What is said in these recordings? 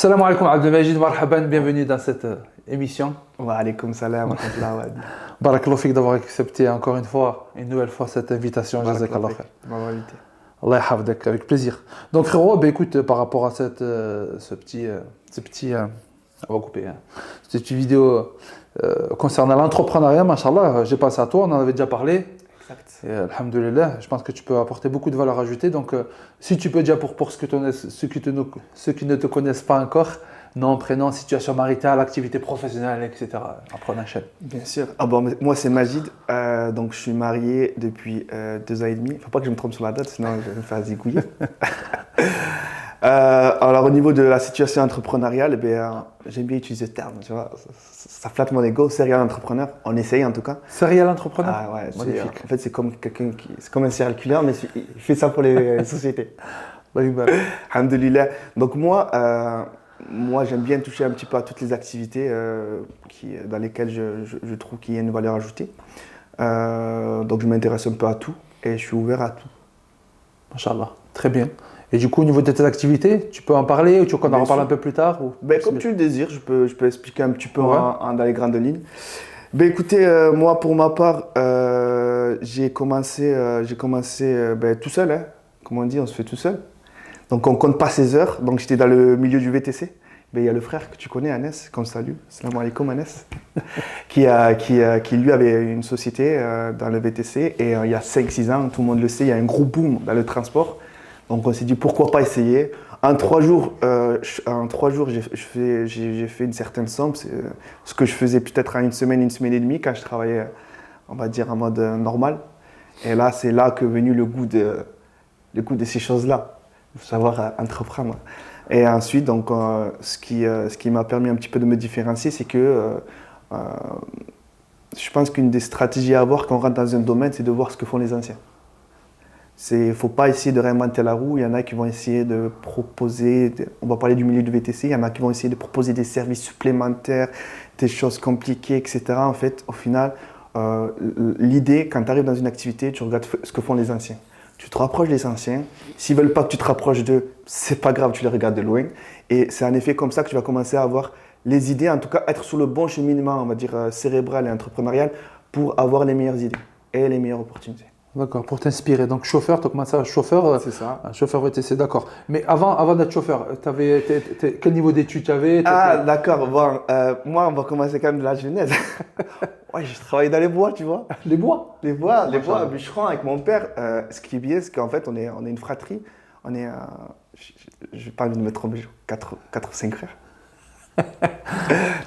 Salam alaikum Abdelmajid, marhaban, bienvenue dans cette émission. Wa alaykoum salam wa rahmatullah wa Barakallahu fik d'avoir accepté encore une nouvelle fois cette invitation. Jazakallah khair. Allah yahfadek, avec plaisir. Donc frérot, écoute, par rapport à ce petit, on va couper, cette petite vidéo concernant l'entrepreneuriat, machallah, j'ai pensé à toi, on en avait déjà parlé. Exact. Et alhamdoulilah, je pense que tu peux apporter beaucoup de valeur ajoutée. Donc, si tu peux déjà pour ceux qui ne te connaissent pas encore, nom, prénom, situation maritale, activité professionnelle, etc. Après, on enchaîne. Bien sûr. Moi, c'est Majid. Donc, je suis marié depuis 2 ans et demi. Il ne faut pas que je me trompe sur la date, sinon je vais me faire zigouiller. Alors, au niveau de la situation entrepreneuriale, j'aime bien utiliser ce terme. Tu vois, ça flatte mon ego. Serial entrepreneur, on essaye en tout cas. Serial entrepreneur. Ah ouais, magnifique. En fait, c'est comme c'est comme un serial killer, mais il fait ça pour les sociétés. Alhamdoulilah. Donc moi, j'aime bien toucher un petit peu à toutes les activités dans lesquelles je trouve qu'il y a une valeur ajoutée. Donc je m'intéresse un peu à tout et je suis ouvert à tout. Masha'Allah, très bien. Et du coup, au niveau de tes activités, tu peux en parler ou tu veux qu'on en reparle un peu plus tard ou... Comme tu le désires, je peux expliquer un petit peu dans les grandes lignes. Écoutez, moi pour ma part, j'ai commencé tout seul. Hein. Comme on dit, on se fait tout seul. Donc on ne compte pas ses heures. Donc j'étais dans le milieu du VTC. Il y a le frère que tu connais, Anes, qu'on salue. Salam alaikum Anes. qui lui avait une société dans le VTC. Et il y a 5-6 ans, tout le monde le sait, il y a un gros boom dans le transport. Donc on s'est dit pourquoi pas essayer. En 3 jours, j'ai fait une certaine somme. C'est ce que je faisais peut-être en une semaine et demie quand je travaillais, on va dire, en mode normal. Et là, c'est là que est venu le goût de ces choses-là. Il faut savoir entreprendre. Et ensuite, donc, ce qui m'a permis un petit peu de me différencier, c'est que je pense qu'une des stratégies à avoir quand on rentre dans un domaine, c'est de voir ce que font les anciens. Il ne faut pas essayer de réinventer la roue. Il y en a qui vont essayer de proposer, on va parler du milieu du VTC, il y en a qui vont essayer de proposer des services supplémentaires, des choses compliquées, etc. En fait, au final, l'idée, quand tu arrives dans une activité, tu regardes ce que font les anciens. Tu te rapproches des anciens. S'ils ne veulent pas que tu te rapproches d'eux, c'est pas grave, tu les regardes de loin. Et c'est en effet comme ça que tu vas commencer à avoir les idées, en tout cas être sur le bon cheminement, on va dire cérébral et entrepreneurial, pour avoir les meilleures idées et les meilleures opportunités. D'accord, pour t'inspirer. Donc chauffeur, tu as commencé à chauffeur. C'est ça. Chauffeur VTC, d'accord. Mais avant d'être chauffeur, quel niveau d'études tu avais? Ah d'accord, bon, moi on va commencer quand même de la genèse. Ouais, je travaillais dans les bois, tu vois. Les bois? Les bois, bûcherons avec mon père. Ce qui est bien, c'est qu'en fait on est une fratrie. On est, je n'ai pas envie de me tromper, 4 ou 5 frères.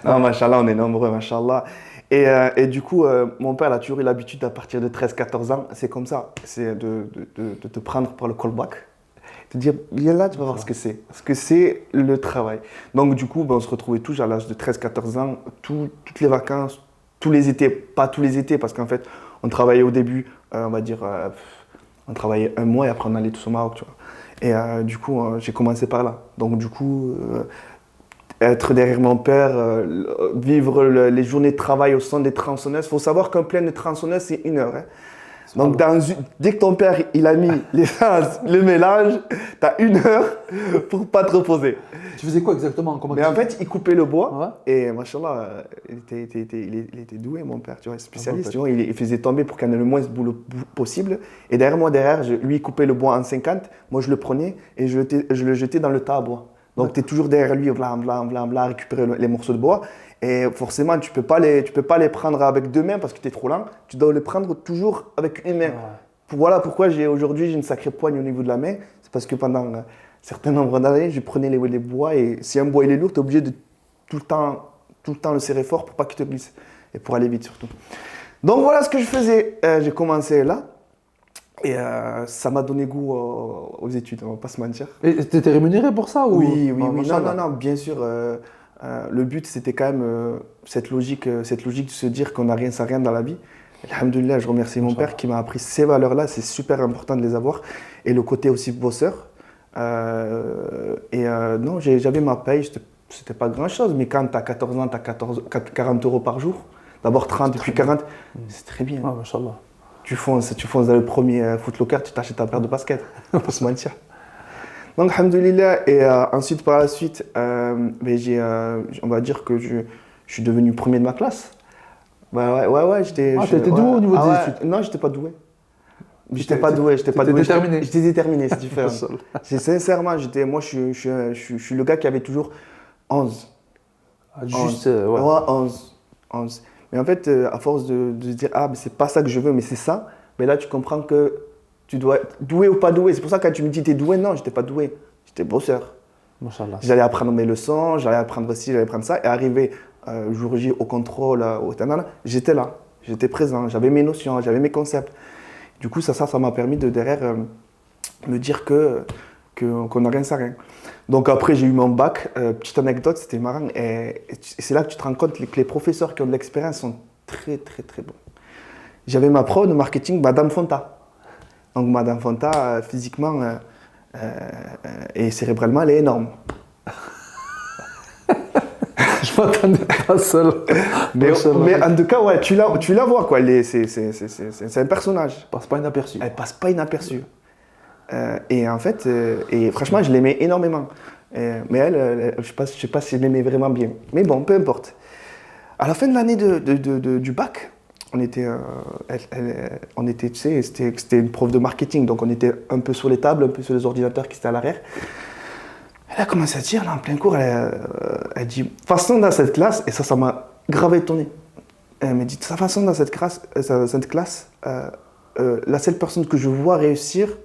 Non, machallah, on est nombreux, machallah. Et du coup, mon père a toujours eu l'habitude à partir de 13-14 ans, c'est comme ça, c'est de te prendre par le callback, te dire, viens là, tu vas voir ce que c'est le travail. Donc du coup, on se retrouvait tous à l'âge de 13-14 ans, toutes les vacances, tous les étés, pas tous les étés, parce qu'en fait, on travaillait au début, on va dire, on travaillait 1 mois et après on allait tous au Maroc, tu vois. Et du coup, j'ai commencé par là. Donc du coup, être derrière mon père, vivre les journées de travail au centre des tronçonneuses. Il faut savoir qu'un plein de tronçonneuses, c'est 1 heure. Hein. Donc, dès que ton père il a mis le mélange, tu as 1 heure pour ne pas te reposer. Tu faisais quoi exactement? Mais en fait, il coupait le bois et machallah, il était doué, mon père, tu vois, spécialiste. Tu vois, il faisait tomber pour qu'il y en ait le moins de boulot possible. Et derrière, lui, il coupait le bois en 50. Moi, je le prenais et je le jetais dans le tas à bois. Donc, tu es toujours derrière lui, à récupérer les morceaux de bois. Et forcément, tu peux pas les prendre avec 2 mains parce que tu es trop lent. Tu dois les prendre toujours avec 1 main. Voilà pourquoi aujourd'hui, j'ai une sacrée poigne au niveau de la main. C'est parce que pendant un certain nombre d'années, je prenais les bois. Et si un bois il est lourd, tu es obligé de tout le temps le serrer fort pour pas qu'il te glisse. Et pour aller vite surtout. Donc, voilà ce que je faisais. J'ai commencé là. Et ça m'a donné goût aux études, on va pas se mentir. Et tu étais rémunéré pour ça ou... Oui. Non, bien sûr. Le but, c'était quand même cette logique de se dire qu'on n'a rien sans rien dans la vie. Alhamdoulilah, je remercie mon père qui m'a appris ces valeurs-là. C'est super important de les avoir. Et le côté aussi bosseur. Non, j'avais ma paye, c'était pas grand-chose. Mais quand tu as 14 ans, tu as 40 euros par jour. D'abord 30 et puis 40. C'est très bien. Machallah. Tu fonces dans le premier Foot Locker, tu t'achètes ta paire de baskets. On peut se mentir. Donc, alhamdoulilah, et ensuite, par la suite, on va dire que je suis devenu premier de ma classe. Ouais, j'étais... t'étais doué au niveau des études? Non, j'étais pas doué. J'étais pas doué. Déterminé. J'étais déterminé, c'est différent. Sincèrement, moi, je suis le gars qui avait toujours 11. Juste, 11. Mais en fait, à force de se dire, mais c'est pas ça que je veux, mais c'est ça, mais là, tu comprends que tu dois être doué ou pas doué. C'est pour ça que quand tu me dis, t'es doué, non, j'étais pas doué. J'étais bosseur. Machallah. J'allais apprendre mes leçons, j'allais apprendre ci, j'allais apprendre ça. Et arrivé jour J au contrôle, au terminal, j'étais là. J'étais présent, j'avais mes notions, j'avais mes concepts. Du coup, ça m'a permis de derrière me dire qu'on n'a rien sans rien. Donc après, j'ai eu mon bac. Petite anecdote, c'était marrant. Et c'est là que tu te rends compte que les professeurs qui ont de l'expérience sont très, très, très bons. J'avais ma prof de marketing, Madame Fonta. Donc Madame Fonta, physiquement et cérébralement, elle est énorme. Je m'attendais pas seul. Mais en tout cas, ouais, tu la vois, quoi. C'est un personnage. Elle passe pas inaperçue. Elle passe pas inaperçue. Et en fait, franchement, je l'aimais énormément. Mais elle, je sais pas si elle m'aimait vraiment bien. Mais bon, peu importe. À la fin de l'année du bac, on était, tu sais, c'était une prof de marketing, donc on était un peu sur les tables, un peu sur les ordinateurs qui étaient à l'arrière. Elle a commencé à dire, là, en plein cours, elle dit, façon dans cette classe, et ça m'a grave étonné. Elle m'a dit, de toute façon, dans cette classe, la seule personne que je vois réussir,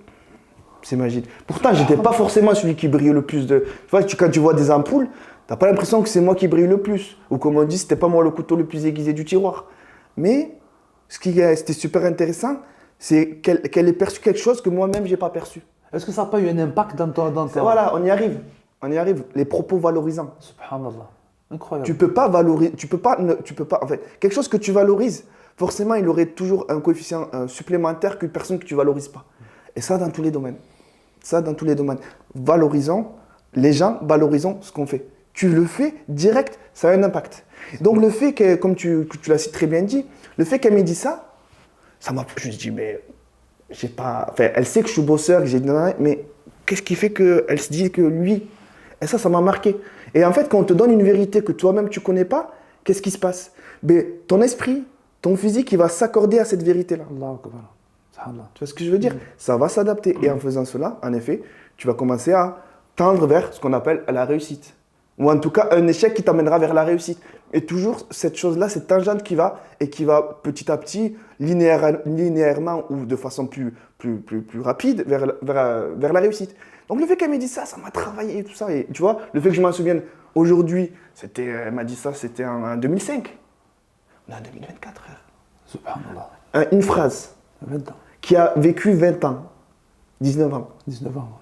c'est Majid. Pourtant, j'étais pas forcément celui qui brille le plus. Tu vois, quand tu vois des ampoules, t'as pas l'impression que c'est moi qui brille le plus. Ou comme on dit, c'était pas moi le couteau le plus aiguisé du tiroir. Mais ce qui était super intéressant, c'est qu'elle ait perçu quelque chose que moi-même, j'ai pas perçu. Est-ce que ça n'a pas eu un impact dans ton... Voilà, on y arrive. Les propos valorisants. Subhanallah. Incroyable. Tu peux pas valoriser, en fait, quelque chose que tu valorises, forcément, il aurait toujours un coefficient supplémentaire qu'une personne que tu valorises pas. Et ça, dans tous les domaines. Valorisons les gens, valorisons ce qu'on fait. Tu le fais direct, ça a un impact. Donc le fait que, comme tu l'as si très bien dit, le fait qu'elle m'ait dit ça m'a... Je me suis dit, mais j'ai pas... Enfin, elle sait que je suis bosseur, mais qu'est-ce qui fait qu'elle se dit que lui... Et ça m'a marqué. Et en fait, quand on te donne une vérité que toi-même tu connais pas, qu'est-ce qui se passe? Ton esprit, ton physique, il va s'accorder à cette vérité-là. Tu vois ce que je veux dire? Ça va s'adapter. Et en faisant cela, en effet, tu vas commencer à tendre vers ce qu'on appelle la réussite. Ou en tout cas, un échec qui t'amènera vers la réussite. Et toujours, cette chose-là, cette tangente qui va petit à petit, linéairement ou de façon plus rapide, vers la réussite. Donc le fait qu'elle m'ait dit ça m'a travaillé et tout ça. Et tu vois, le fait que je m'en souvienne aujourd'hui, elle m'a dit ça, c'était en 2005. On est en 2024, frère. Subhanallah. Une phrase 20 ans. Qui a vécu 20 ans. 19 ans. 19 ans, ouais.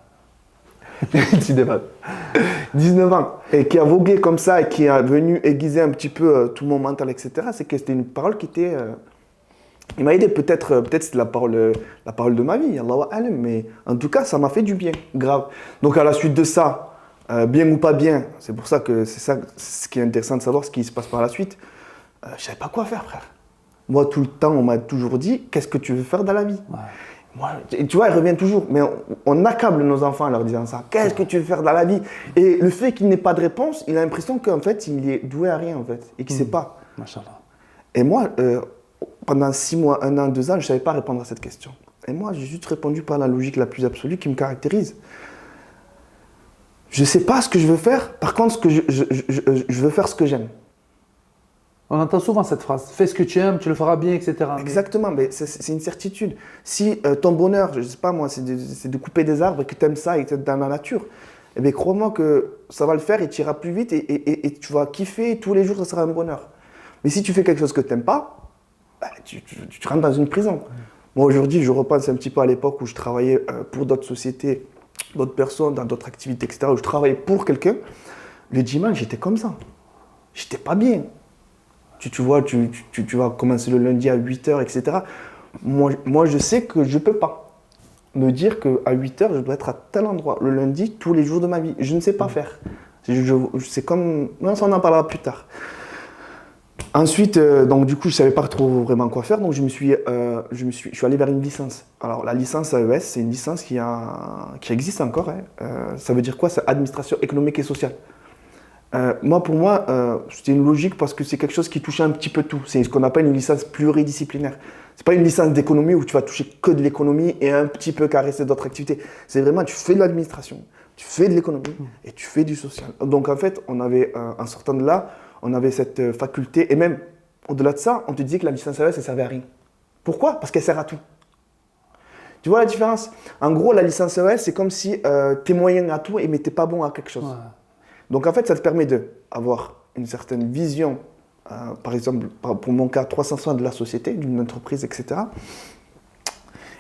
19 ans. Et qui a vogué comme ça et qui est venu aiguiser un petit peu tout mon mental, etc. C'est que c'était une parole qui était... il m'a aidé, peut-être c'est la parole de ma vie, Allahu A'lam, mais en tout cas, ça m'a fait du bien, grave. Donc à la suite de ça, bien ou pas bien, c'est pour ça que c'est ça ce qui est intéressant de savoir ce qui se passe par la suite. Je ne savais pas quoi faire, frère. Moi, tout le temps, on m'a toujours dit, qu'est-ce que tu veux faire dans la vie? Ouais. Moi, tu vois, elle revient toujours, mais on accable nos enfants en leur disant ça. Qu'est-ce que tu veux faire dans la vie? Et le fait qu'il n'ait pas de réponse, il a l'impression qu'en fait, il est doué à rien, en fait, et qu'il ne sait pas. Machallah. Et moi, pendant 6 mois, 1 an, 2 ans, je ne savais pas répondre à cette question. Et moi, j'ai juste répondu par la logique la plus absolue qui me caractérise. Je ne sais pas ce que je veux faire, par contre, je veux faire ce que j'aime. On entend souvent cette phrase, fais ce que tu aimes, tu le feras bien, etc. Exactement, mais c'est une certitude. Si ton bonheur, je ne sais pas moi, c'est de couper des arbres et que tu aimes ça et que tu es dans la nature, eh bien crois-moi que ça va le faire et tu iras plus vite et tu vas kiffer et tous les jours, ça sera un bonheur. Mais si tu fais quelque chose que tu n'aimes pas, tu rentres dans une prison. Moi aujourd'hui, je repense un petit peu à l'époque où je travaillais pour d'autres sociétés, d'autres personnes, dans d'autres activités, etc., où je travaillais pour quelqu'un. Le dimanche, j'étais comme ça. J'étais pas bien. Tu vois, tu vas commencer le lundi à 8h, etc. Moi, je sais que je ne peux pas me dire qu'à 8h, je dois être à tel endroit, le lundi, tous les jours de ma vie. Je ne sais pas faire. C'est comme... Non, ça, on en parlera plus tard. Ensuite, donc du coup, je savais pas trop vraiment quoi faire, donc je suis allé vers une licence. Alors la licence AES, c'est une licence qui existe encore. Ça veut dire quoi? C'est administration économique et sociale. Pour moi, c'était une logique parce que c'est quelque chose qui touche un petit peu tout. C'est ce qu'on appelle une licence pluridisciplinaire. C'est pas une licence d'économie où tu vas toucher que de l'économie et un petit peu caresser d'autres activités. C'est vraiment, tu fais de l'administration, tu fais de l'économie et tu fais du social. Donc en fait, on avait, en sortant de là, on avait cette faculté, et même au-delà de ça, on te disait que la licence AES, ça servait à rien. Pourquoi? Parce qu'elle sert à tout. Tu vois la différence? En gros, la licence AES, c'est comme si tu es moyen à tout, mais tu n'es pas bon à quelque chose. Ouais. Donc en fait, ça te permet d'avoir une certaine vision, par exemple, pour mon cas, 360 de la société, d'une entreprise, etc.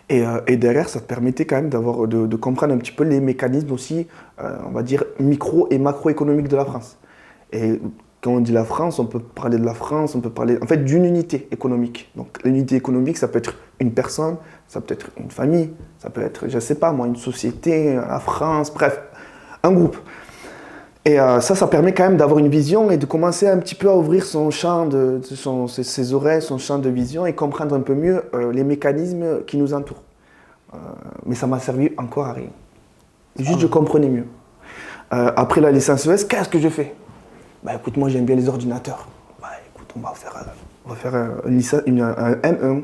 Et derrière, ça te permettait quand même de comprendre un petit peu les mécanismes aussi, on va dire, micro et macroéconomiques de la France. Et quand on dit la France, on peut parler de la France, on peut parler en fait d'une unité économique. Donc l'unité économique, ça peut être une personne, ça peut être une famille, ça peut être, je ne sais pas moi, une société, la France, bref, un groupe. Et ça permet quand même d'avoir une vision et de commencer un petit peu à ouvrir son champ, ses oreilles, son champ de vision et comprendre un peu mieux les mécanismes qui nous entourent. Mais ça m'a servi encore à rien. Juste, je comprenais mieux. Après la licence ES, qu'est-ce que je fais? Bah écoute, moi j'aime bien les ordinateurs. Bah écoute, on va faire un M1,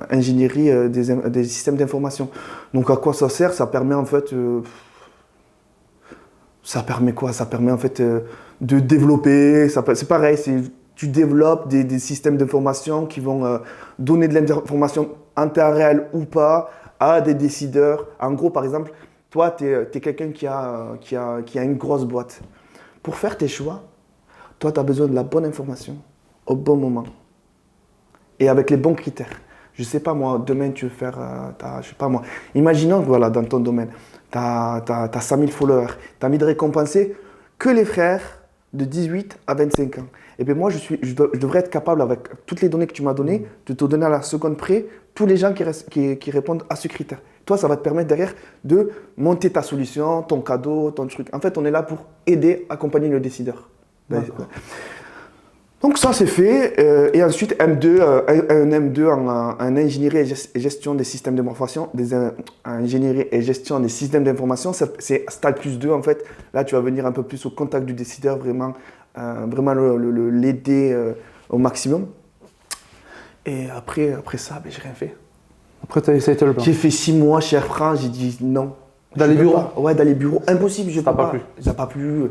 ingénierie des systèmes d'information. Donc à quoi ça sert? Ça permet en fait... ça permet quoi? Ça permet en fait de développer, c'est pareil, tu développes des systèmes d'information qui vont donner de l'information en temps réel ou pas à des décideurs. En gros, par exemple, toi, tu es quelqu'un qui a une grosse boîte. Pour faire tes choix, toi, tu as besoin de la bonne information au bon moment et avec les bons critères. Je sais pas moi, demain tu veux faire, je sais pas moi, imaginons que voilà, dans ton domaine, tu as 100 000 followers, tu as envie de récompenser que les frères de 18 à 25 ans. Et bien moi, je devrais être capable, avec toutes les données que tu m'as données, de te donner à la seconde près tous les gens qui répondent à ce critère. Toi, ça va te permettre derrière de monter ta solution, ton cadeau, ton truc. En fait, on est là pour aider, accompagner le décideur. Donc ça, c'est fait. Et ensuite, un M2 en ingénierie et gestion des systèmes d'information. Ingénierie et gestion des systèmes d'information, c'est stade plus 2 en fait. Là, tu vas venir un peu plus au contact du décideur, vraiment l'aider au maximum. Et après ça, j'ai rien fait. Après, tu as essayé le plan. J'ai fait 6 mois chez Air France, j'ai dit non. Dans les bureaux? Ouais, dans les bureaux. Impossible, je peux pas. Ça n'a pas plu.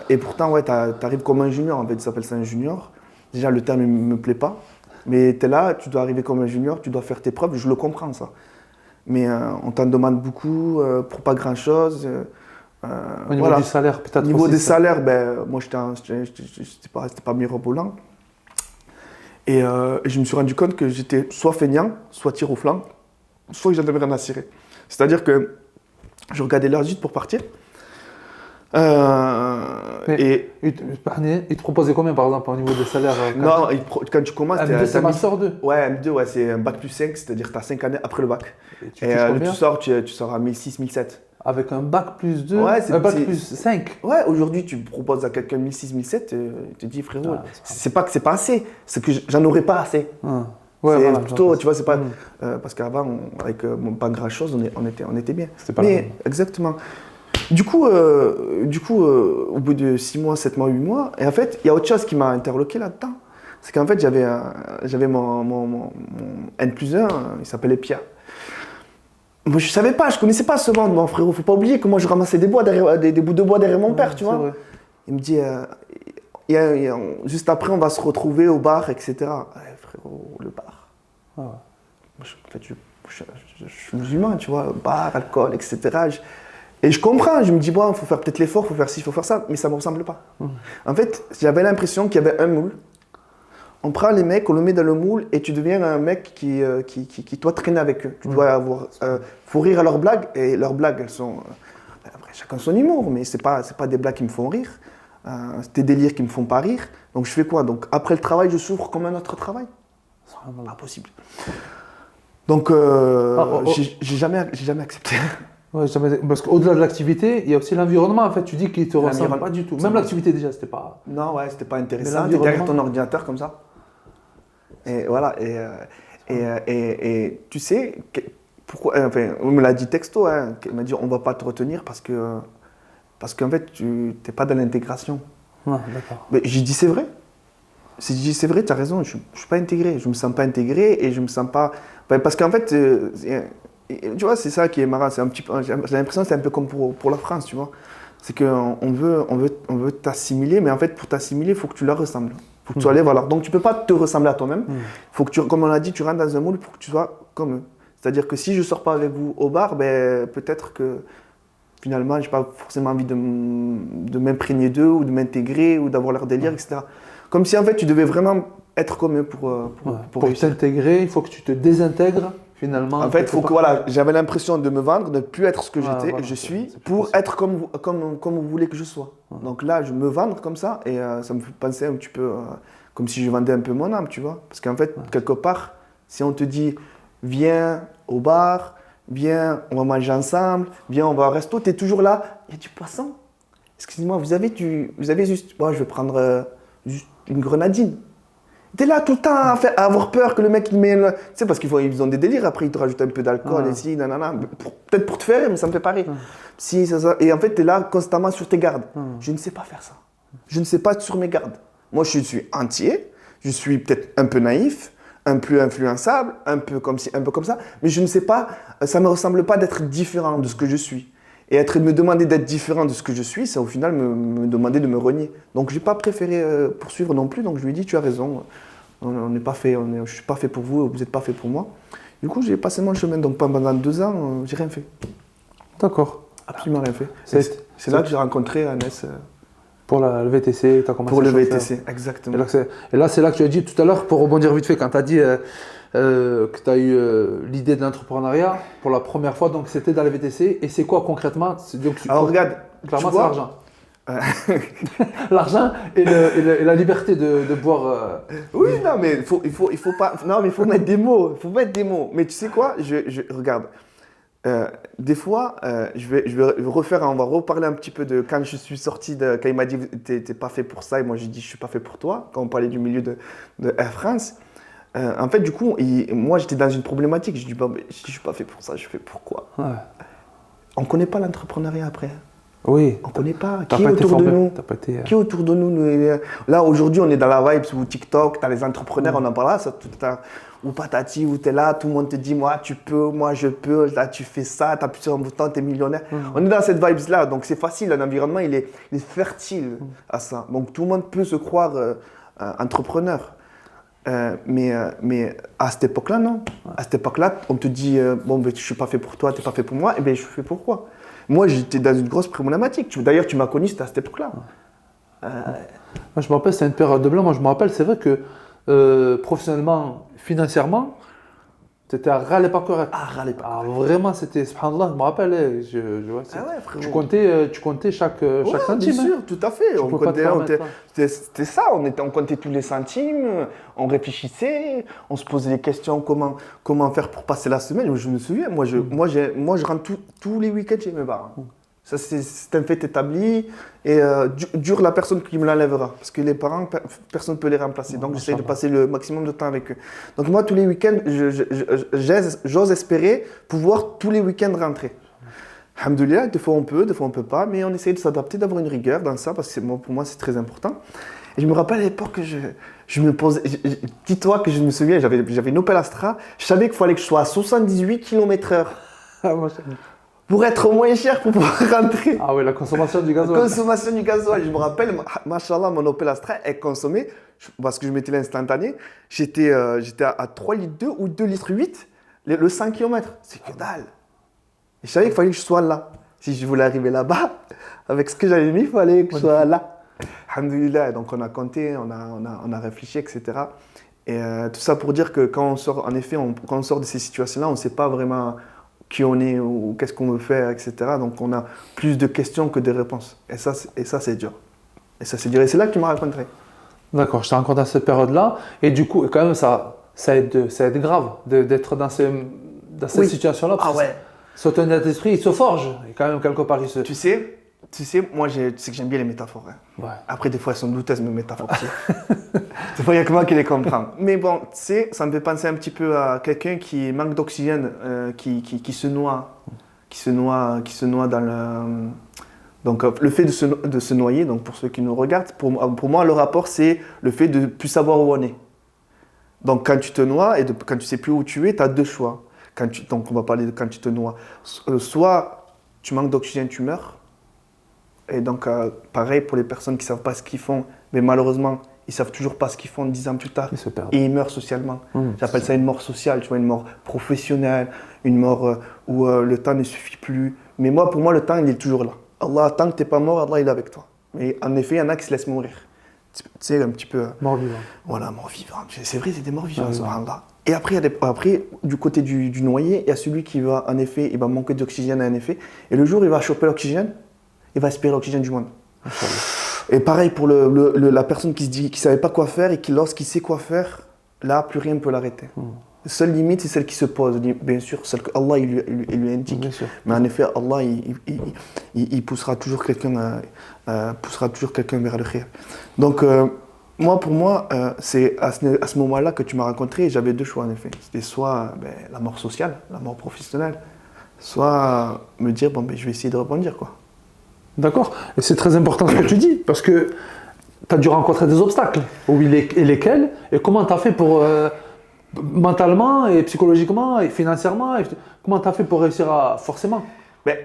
Et pourtant, ouais, tu arrives comme un junior, en fait, ils appellent ça un junior. Déjà, le terme ne me plaît pas. Mais tu es là, tu dois arriver comme un junior, tu dois faire tes preuves, je le comprends ça. Mais on t'en demande beaucoup pour pas grand-chose. Au niveau du salaire, peut-être. Au niveau des salaires, moi, c'était pas mirobolant. Et je me suis rendu compte que j'étais soit feignant, soit tir au flanc, soit que j'en avais rien à cirer. C'est-à-dire que je regardais l'heure juste pour partir. Et il te proposait combien par exemple au niveau des salaires? Non, quand tu commences... M2, c'est master 2. Ouais, M2, ouais, c'est un bac plus 5, c'est-à-dire que tu as 5 années après le bac. Et tu sors à 1006, 1007. Avec un bac plus 2, ouais, un bac plus 5. Ouais, aujourd'hui, tu proposes à quelqu'un 1006, 1007, il te dit frérot, c'est pas que c'est pas assez, c'est que j'en aurais pas assez. Ouais, c'est voilà, plutôt, tu vois, c'est pas... parce qu'avant, avec pas grand-chose, on était bien. C'était pas mais, exactement. Du coup, au bout de 6 mois, 7 mois, 8 mois, et en fait, il y a autre chose qui m'a interloqué là-dedans. C'est qu'en fait, j'avais mon N+1, il s'appelait Pierre. Moi, je savais pas, je connaissais pas ce monde, mon frérot. Faut pas oublier que moi, je ramassais des bouts de bois derrière mon père, tu vois. Vrai. Il me dit, juste après, on va se retrouver au bar, etc. Ouais, frérot, le bar. En fait, je suis musulman, tu vois, bar, alcool, etc. Et je comprends, je me dis, bon, il faut faire peut-être l'effort, il faut faire ci, il faut faire ça, mais ça ne me ressemble pas. En fait, j'avais l'impression qu'il y avait un moule. On prend les mecs, on le met dans le moule et tu deviens un mec qui doit traîner avec eux. Tu dois avoir, faut rire à leurs blagues et leurs blagues, elles sont, après, chacun son humour, mais c'est pas des blagues qui me font rire, c'est des délires qui me font pas rire. Donc je fais quoi? Donc après le travail, je souffre comme un autre travail? C'est pas possible. Donc j'ai jamais accepté. Ouais, parce qu'au-delà de l'activité, il y a aussi l'environnement. En fait, tu dis qu'il te ressemble pas du tout. Même l'activité déjà, c'était pas. Non, ouais, c'était pas intéressant. Tu es derrière ton ordinateur comme ça. Et voilà. Et tu sais, pourquoi, enfin, on me l'a dit texto, hein, il m'a dit on va pas te retenir parce qu'en fait, tu n'es pas dans l'intégration. Ouais, d'accord. Mais j'ai dit c'est vrai. J'ai dit c'est vrai, tu as raison, je ne suis pas intégré. Je ne me sens pas intégré et je ne me sens pas. Parce qu'en fait, tu vois, c'est ça qui est marrant. C'est un petit peu, j'ai l'impression que c'est un peu comme pour la France, tu vois. C'est qu'on veut t'assimiler, mais en fait, pour t'assimiler, il faut que tu leur ressembles. Il faut que tu sois allé voir. Donc, tu ne peux pas te ressembler à toi-même. Il faut que comme on l'a dit, tu rentres dans un moule pour que tu sois comme eux. C'est-à-dire que si je ne sors pas avec vous au bar, ben, peut-être que finalement, je n'ai pas forcément envie de m'imprégner d'eux ou de m'intégrer ou d'avoir leur délire, etc. Comme si en fait, tu devais vraiment être comme eux pour t'intégrer, il faut que tu te désintègres finalement. En fait, il faut que, voilà, j'avais l'impression de me vendre, de ne plus être ce que j'étais, voilà, je suis, pour être comme vous voulez que je sois. Donc là, je me vendre comme ça et ça me fait penser un petit peu comme si je vendais un peu mon âme, tu vois. Parce qu'en fait, quelque part, si on te dit viens au bar, viens, on va manger ensemble, viens, on va au resto, tu es toujours là, il y a du poisson. Excusez-moi, vous avez juste, moi je vais prendre juste une grenadine. Tu es là tout le temps à avoir peur que le mec il met. Tu sais, parce qu'ils ont des délires, après ils te rajoutent un peu d'alcool et si, nanana. Peut-être pour te faire rire, mais ça me fait pas rire. Si, ça. Et en fait, tu es là constamment sur tes gardes. Je ne sais pas faire ça. Je ne sais pas être sur mes gardes. Moi, je suis entier, je suis peut-être un peu naïf, un peu influençable, un peu comme ci, un peu comme ça, mais je ne sais pas, ça ne me ressemble pas d'être différent de ce que je suis. Et me demander d'être différent de ce que je suis, c'est au final me demander de me renier. Donc je n'ai pas préféré poursuivre non plus, donc je lui ai dit tu as raison, je ne suis pas fait pour vous, vous n'êtes pas fait pour moi. Du coup j'ai passé mon chemin, donc pendant 2 ans, j'ai rien fait. D'accord. Absolument rien fait. C'est là que j'ai rencontré Agnès. Pour le VTC, tu as commencé pour le VTC, exactement. Et là, c'est là que tu as dit tout à l'heure, pour rebondir vite fait, quand tu as dit que tu as eu l'idée de l'entrepreneuriat pour la première fois, donc c'était dans le VTC. Et c'est quoi concrètement? Alors regarde, clairement, c'est l'argent. L'argent et la liberté de boire. Oui, non, mais il faut pas. Non, mais il faut mettre des mots. Il faut mettre des mots. Mais tu sais quoi? Regarde. Des fois, je vais refaire, on va reparler un petit peu de quand je suis sorti, quand il m'a dit t'es pas fait pour ça, et moi j'ai dit je suis pas fait pour toi, quand on parlait du milieu de Air France. En fait, du coup, moi j'étais dans une problématique, je dis si je suis pas fait pour ça, je fais pourquoi? On connaît pas l'entrepreneuriat après. Oui. On connaît pas. Qui est autour de nous? Qui est autour de nous? Là, aujourd'hui, on est dans la vibe sur TikTok, tu as les entrepreneurs, on en parle là, ou patati, où tu es là, tout le monde te dit, moi tu peux, moi je peux, là tu fais ça, tu appuies sur un bouton, tu es millionnaire. On est dans cette vibe-là, donc c'est facile, l'environnement il est fertile à ça. Donc tout le monde peut se croire entrepreneur. Mais à cette époque-là, non. À cette époque-là, on te dit, je ne suis pas fait pour toi, tu n'es pas fait pour moi, et bien je fais pourquoi? Moi, j'étais dans une grosse problématique. D'ailleurs, tu m'as connu, c'était à cette époque-là. Moi, je me rappelle, c'est une période de blanc. Moi, je me rappelle, c'est vrai que professionnellement, financièrement, c'était à râler pas correct. Ah, râler pas. Vraiment, c'était, subhanallah, je me rappelle, tu comptais chaque centime. Bien sûr, tout à fait. C'était ça, on comptait tous les centimes, on réfléchissait, on se posait des questions, comment faire pour passer la semaine. Je me souviens, moi je rentre tous les week-ends chez mes parents. Ça, c'est un fait établi et dure la personne qui me l'enlèvera. Parce que les parents, personne ne peut les remplacer. Donc, j'essaie de passer le maximum de temps avec eux. Donc, moi, tous les week-ends, j'ose espérer pouvoir tous les week-ends rentrer. Alhamdoulilah, des fois on peut pas, mais on essaie de s'adapter, d'avoir une rigueur dans ça, parce que pour moi, c'est très important. Et je me rappelle à l'époque que je me posais. Dis-toi que je me souviens, j'avais une Opel Astra, je savais qu'il fallait que je sois à 78 km/h. Pour être moins cher pour pouvoir rentrer. Ah oui, la consommation du gasoil. La consommation du gasoil. Je me rappelle, machallah, mon Opel Astra, elle consommait, parce que je mettais l'instantané, j'étais à 3 litres 2 ou 2 litres 8, le 100 km. C'est que dalle. Et je savais qu'il fallait que je sois là. Si je voulais arriver là-bas, avec ce que j'avais mis, il fallait que je sois là. Alhamdoulilah. Donc on a compté, on a réfléchi, etc. Et tout ça pour dire que quand on sort, en effet, quand on sort de ces situations-là, on ne sait pas vraiment qui on est ou qu'est-ce qu'on veut faire, etc. Donc on a plus de questions que de réponses. Et ça c'est dur. Et c'est là que tu m'as rencontré. D'accord, je t'ai rencontré à cette période-là. Et du coup, quand même, ça aide grave d'être dans cette situation-là. Ah ouais. Cet état d'esprit, il se forge. Et quand même, quelque part, il se... Tu sais, moi, tu sais que j'aime bien les métaphores. Hein. Ouais. Après, des fois, elles sont douteuses, mes métaphores. Des fois, il n'y a que moi qui les comprends. Mais bon, tu sais, ça me fait penser un petit peu à quelqu'un qui manque d'oxygène, qui se noie. Qui se noie dans le... Donc, le fait de se noyer, donc pour ceux qui nous regardent, pour moi, le rapport, c'est le fait de ne plus savoir où on est. Donc, quand tu te noies et quand tu ne sais plus où tu es, tu as deux choix. Donc, on va parler de quand tu te noies. Soit tu manques d'oxygène, tu meurs. Et donc, pareil pour les personnes qui ne savent pas ce qu'ils font, mais malheureusement, ils ne savent toujours pas ce qu'ils font 10 ans plus tard. Et ils meurent socialement. J'appelle ça une mort sociale, tu vois, une mort professionnelle, une mort où le temps ne suffit plus. Mais pour moi, le temps, il est toujours là. Allah, tant que tu n'es pas mort, Allah, il est avec toi. Mais en effet, il y en a qui se laissent mourir. Tu sais, un petit peu... Mort-vivant. Voilà, mort-vivant. C'est vrai, c'est des morts-vivants, subhanallah. Et après, du côté du noyé, il y a celui qui va, en effet, il va manquer d'oxygène, en effet. Et le jour où il va choper l'oxygène, il va aspirer l'oxygène du monde. Et pareil pour la personne qui ne savait pas quoi faire et qui, lorsqu'il sait quoi faire, là, plus rien ne peut l'arrêter. La seule limite, c'est celle qui se pose, bien sûr, celle qu'Allah il lui indique. Mais en effet, Allah, il poussera toujours quelqu'un vers le khayr. Donc, pour moi, c'est à ce moment-là que tu m'as rencontré et j'avais deux choix, en effet. C'était soit la mort sociale, la mort professionnelle, soit me dire, je vais essayer de rebondir, quoi. D'accord. Et c'est très important ce que tu dis, parce que tu as dû rencontrer des obstacles. Oui, et lesquels? Et comment tu as fait pour, mentalement et psychologiquement et financièrement, comment tu as fait pour réussir à, forcément,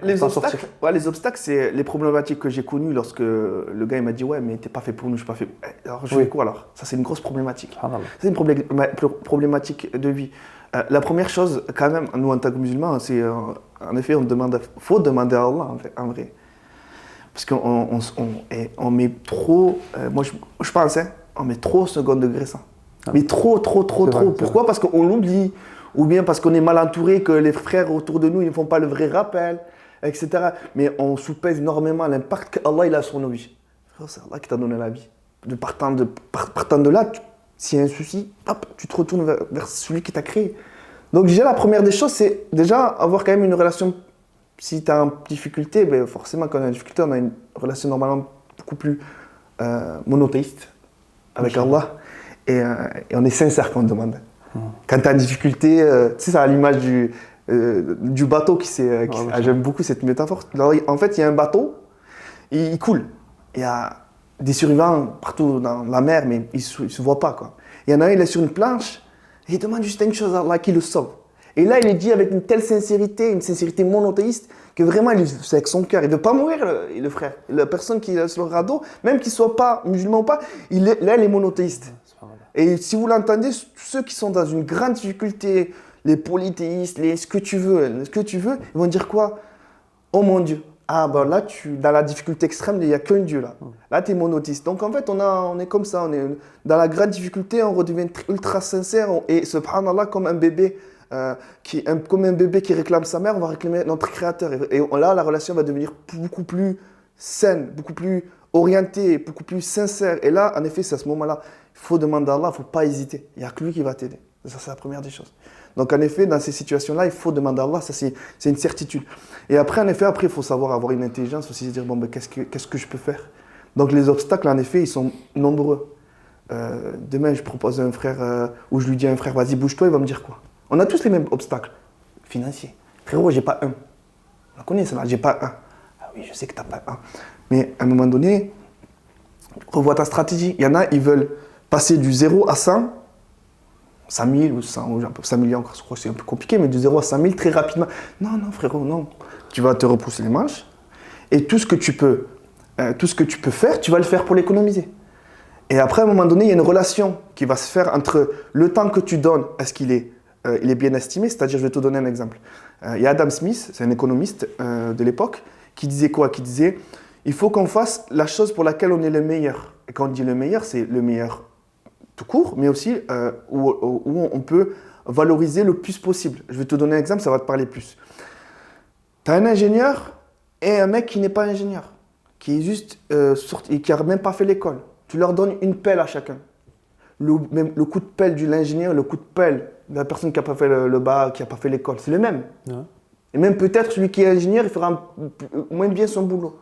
les obstacles, c'est les problématiques que j'ai connues lorsque le gars il m'a dit « Ouais, mais t'es pas fait pour nous, je suis pas fait... » Alors, je fais quoi alors? Ça, c'est une grosse problématique. C'est une problématique de vie. La première chose, quand même, nous, en tant que musulmans, c'est, en effet, faut demander à Allah, en vrai. Parce qu'on met trop, moi je pense, on met trop au second degré ça. Mais trop. Pourquoi? Parce qu'on l'oublie, ou bien parce qu'on est mal entouré, que les frères autour de nous ils ne font pas le vrai rappel, etc. Mais on sous-pèse énormément l'impact qu'Allah il a sur nos vies. C'est Allah qui t'a donné la vie. Partant de là, s'il y a un souci, hop, tu te retournes vers celui qui t'a créé. Donc déjà la première des choses, c'est déjà avoir quand même une relation. Si tu as une difficulté, forcément quand on a une difficulté, on a une relation normalement beaucoup plus monothéiste avec Allah. Et on est sincère quand on demande. Quand tu as une difficulté, tu sais, c'est à l'image du bateau j'aime beaucoup cette métaphore. Alors, en fait, il y a un bateau, il coule. Il y a des survivants partout dans la mer, mais ils ne se voient pas, quoi. Il y en a un, il est sur une planche, et il demande juste une chose à Allah qui le sauve. Et là, il est dit avec une telle sincérité, une sincérité monothéiste, que vraiment, c'est avec son cœur. Il ne veut pas mourir, le frère. La personne qui est sur le radeau, même qu'il ne soit pas musulman ou pas, là, il est monothéiste. Et si vous l'entendez, ceux qui sont dans une grande difficulté, les polythéistes, ce que tu veux, ils vont dire quoi? Oh mon Dieu. Ah là, dans la difficulté extrême, il n'y a qu'un Dieu là. Là, tu es monothéiste. Donc en fait, on est comme ça. On est dans la grande difficulté, on redevient ultra sincère. Et subhanallah, comme un bébé qui réclame sa mère, on va réclamer notre créateur. Et là, la relation va devenir beaucoup plus saine, beaucoup plus orientée, beaucoup plus sincère. Et là, en effet, c'est à ce moment-là, il faut demander à Allah, il ne faut pas hésiter. Il n'y a que lui qui va t'aider. Ça, c'est la première des choses. Donc, en effet, dans ces situations-là, il faut demander à Allah, ça, c'est une certitude. Et après, en effet, il faut savoir avoir une intelligence aussi, se dire, qu'est-ce que je peux faire? Donc, les obstacles, en effet, ils sont nombreux. Demain, je propose à un frère, ou je lui dis à un frère, vas-y, bouge-toi, il va me dire quoi? On a tous les mêmes obstacles financiers. Frérot, j'ai pas un. On la connaît, ça va, j'ai pas un. Ah oui, je sais que tu n'as pas un. Mais à un moment donné, revois ta stratégie. Il y en a, ils veulent passer du 0 à 100, 100 000 ou 100, ou 100 millions, je crois que c'est un peu compliqué, mais du 0 à 100 000 très rapidement. Non, frérot, non. Tu vas te repousser les manches et tout ce que tu peux faire, tu vas le faire pour l'économiser. Et après, à un moment donné, il y a une relation qui va se faire entre le temps que tu donnes, est-ce qu'il est bien estimé? C'est-à-dire, je vais te donner un exemple. Il y a Adam Smith, c'est un économiste de l'époque, qui disait quoi? Qui disait, il faut qu'on fasse la chose pour laquelle on est le meilleur. Et quand on dit le meilleur, c'est le meilleur tout court, mais aussi où on peut valoriser le plus possible. Je vais te donner un exemple, ça va te parler plus. Tu as un ingénieur et un mec qui n'est pas ingénieur, qui est juste sorti et qui n'a même pas fait l'école. Tu leur donnes une pelle à chacun. Le coup de pelle de l'ingénieur, le coup de pelle de la personne qui n'a pas fait le bac, qui n'a pas fait l'école, c'est le même. Ouais. Et même peut-être celui qui est ingénieur, il fera moins bien son boulot.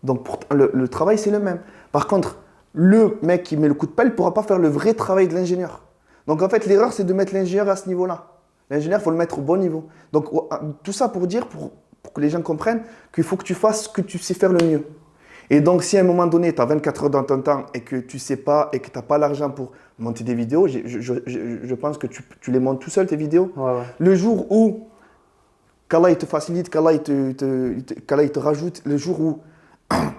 Donc le travail, c'est le même. Par contre, le mec qui met le coup de pelle ne pourra pas faire le vrai travail de l'ingénieur. Donc en fait, l'erreur, c'est de mettre l'ingénieur à ce niveau-là. L'ingénieur, il faut le mettre au bon niveau. Donc tout ça pour dire, pour que les gens comprennent qu'il faut que tu fasses ce que tu sais faire le mieux. Et donc si à un moment donné, tu as 24 heures dans ton temps et que tu ne sais pas et que tu n'as pas l'argent pour monter des vidéos, je pense que tu les montes tout seul, tes vidéos. Ouais. Le jour où qu'Allah il te facilite, qu'Allah il te rajoute, le jour où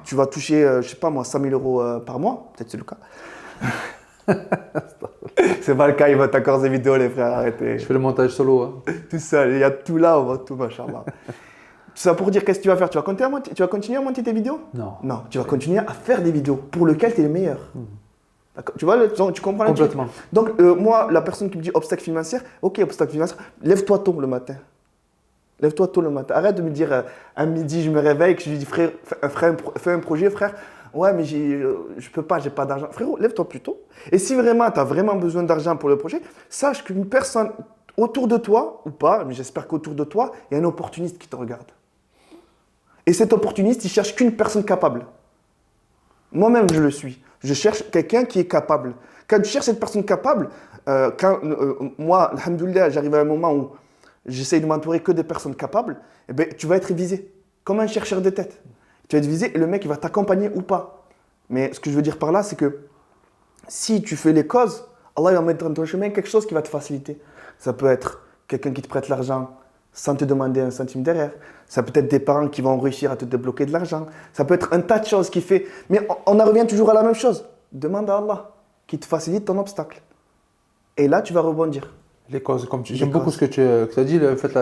tu vas toucher, je sais pas moi, 100 000 euros par mois, peut-être c'est le cas. C'est pas le cas, il va t'accorder des vidéos, les frères, arrêtez. Je fais le montage solo. Hein. Tout ça, il y a tout là, on va tout, machallah. Tout ça pour dire, qu'est-ce que tu vas faire? Tu vas continuer à monter tes vidéos? Non. Non, tu vas continuer à faire des vidéos pour lesquelles tu es le meilleur. D'accord. Tu vois, tu comprends? Complètement. Donc, moi, la personne qui me dit obstacle financier, ok, obstacle financier, lève-toi tôt le matin. Lève-toi tôt le matin. Arrête de me dire, à midi, je me réveille, que je lui dis, frère, fais un projet, frère. Ouais, mais je peux pas, j'ai pas d'argent. Frérot, lève-toi plus tôt. Et si vraiment, tu as vraiment besoin d'argent pour le projet, sache qu'une personne autour de toi, ou pas, mais j'espère qu'autour de toi, il y a un opportuniste qui te regarde. Et cet opportuniste, il cherche qu'une personne capable. Moi-même, je le suis. Je cherche quelqu'un qui est capable. Quand tu cherches cette personne capable, moi, alhamdoulilah, j'arrive à un moment où j'essaye de m'entourer que des personnes capables, eh ben, tu vas être visé, comme un chercheur de tête. Tu vas être visé et le mec, il va t'accompagner ou pas. Mais ce que je veux dire par là, c'est que si tu fais les causes, Allah il va mettre dans ton chemin quelque chose qui va te faciliter. Ça peut être quelqu'un qui te prête l'argent sans te demander un centime derrière. Ça peut être des parents qui vont réussir à te débloquer de l'argent. Ça peut être un tas de choses qui fait. Mais on en revient toujours à la même chose. Demande à Allah qui te facilite ton obstacle. Et là, tu vas rebondir. Les causes, comme j'aime beaucoup ce que tu as dit, le fait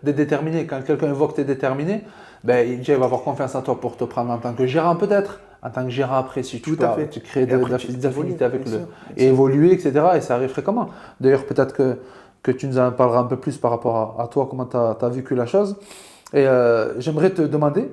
d'être déterminé. Quand quelqu'un voit que tu es déterminé, ben, il va avoir confiance en toi pour te prendre en tant que gérant peut-être, en tant que gérant après, si tu crées des affinités avec et évoluer, etc. Et ça arrive fréquemment. D'ailleurs, peut-être que tu nous en parleras un peu plus par rapport à toi, comment tu as vécu la chose. Et j'aimerais te demander,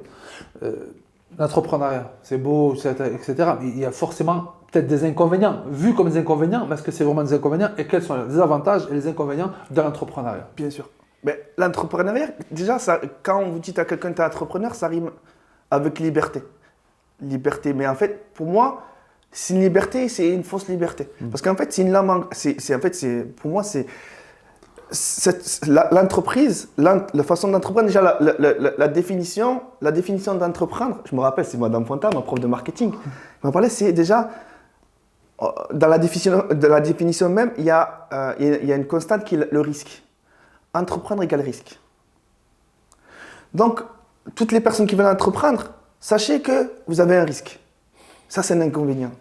l'entrepreneuriat, c'est beau, etc. Mais il y a forcément peut-être des inconvénients, vus comme des inconvénients, mais est-ce que c'est vraiment des inconvénients et quels sont les avantages et les inconvénients de l'entrepreneuriat? Bien sûr. Mais l'entrepreneuriat, déjà, quand vous dites à quelqu'un que tu es entrepreneur, ça rime avec liberté. Liberté. Mais en fait, pour moi, c'est une liberté, c'est une fausse liberté. Parce qu'en fait, c'est une lame. Pour moi, c'est l'entreprise, la façon d'entreprendre. Déjà, la définition d'entreprendre, je me rappelle, c'est Madame Fontaine, ma prof de marketing. Elle m'a parlé, c'est déjà. Dans la définition même, il y a une constante qui est le risque. Entreprendre égale risque. Donc, toutes les personnes qui veulent entreprendre, sachez que vous avez un risque. Ça, c'est un inconvénient.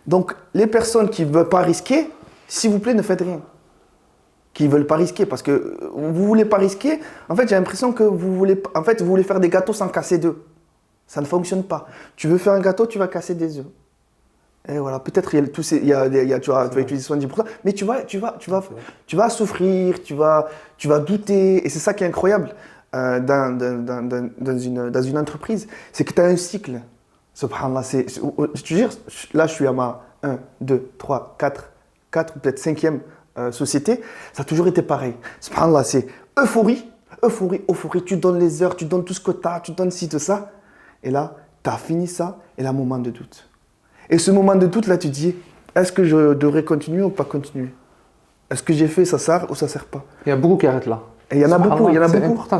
Donc, les personnes qui ne veulent pas risquer, s'il vous plaît, ne faites rien. Qui ne veulent pas risquer, parce que vous ne voulez pas risquer. En fait, j'ai l'impression que vous voulez faire des gâteaux sans casser d'œufs. Ça ne fonctionne pas. Tu veux faire un gâteau, tu vas casser des œufs. Et voilà, peut-être tu vas utiliser 70%, mais tu vas souffrir, tu vas douter, et c'est ça qui est incroyable dans une entreprise, c'est que tu as un cycle. Subhanallah, je te jure, là je suis à ma 1, 2, 3, 4 ou peut-être 5e société, ça a toujours été pareil. Subhanallah, c'est euphorie, tu donnes les heures, tu donnes tout ce que tu as, tu donnes ci, tout ça, et là, tu as fini ça, et là, moment de doute. Et ce moment de doute, là, tu te dis, est-ce que je devrais continuer ou pas continuer? Est-ce que j'ai fait, ça sert ou ça sert pas? Il y a beaucoup qui arrêtent là. Et il y en a beaucoup.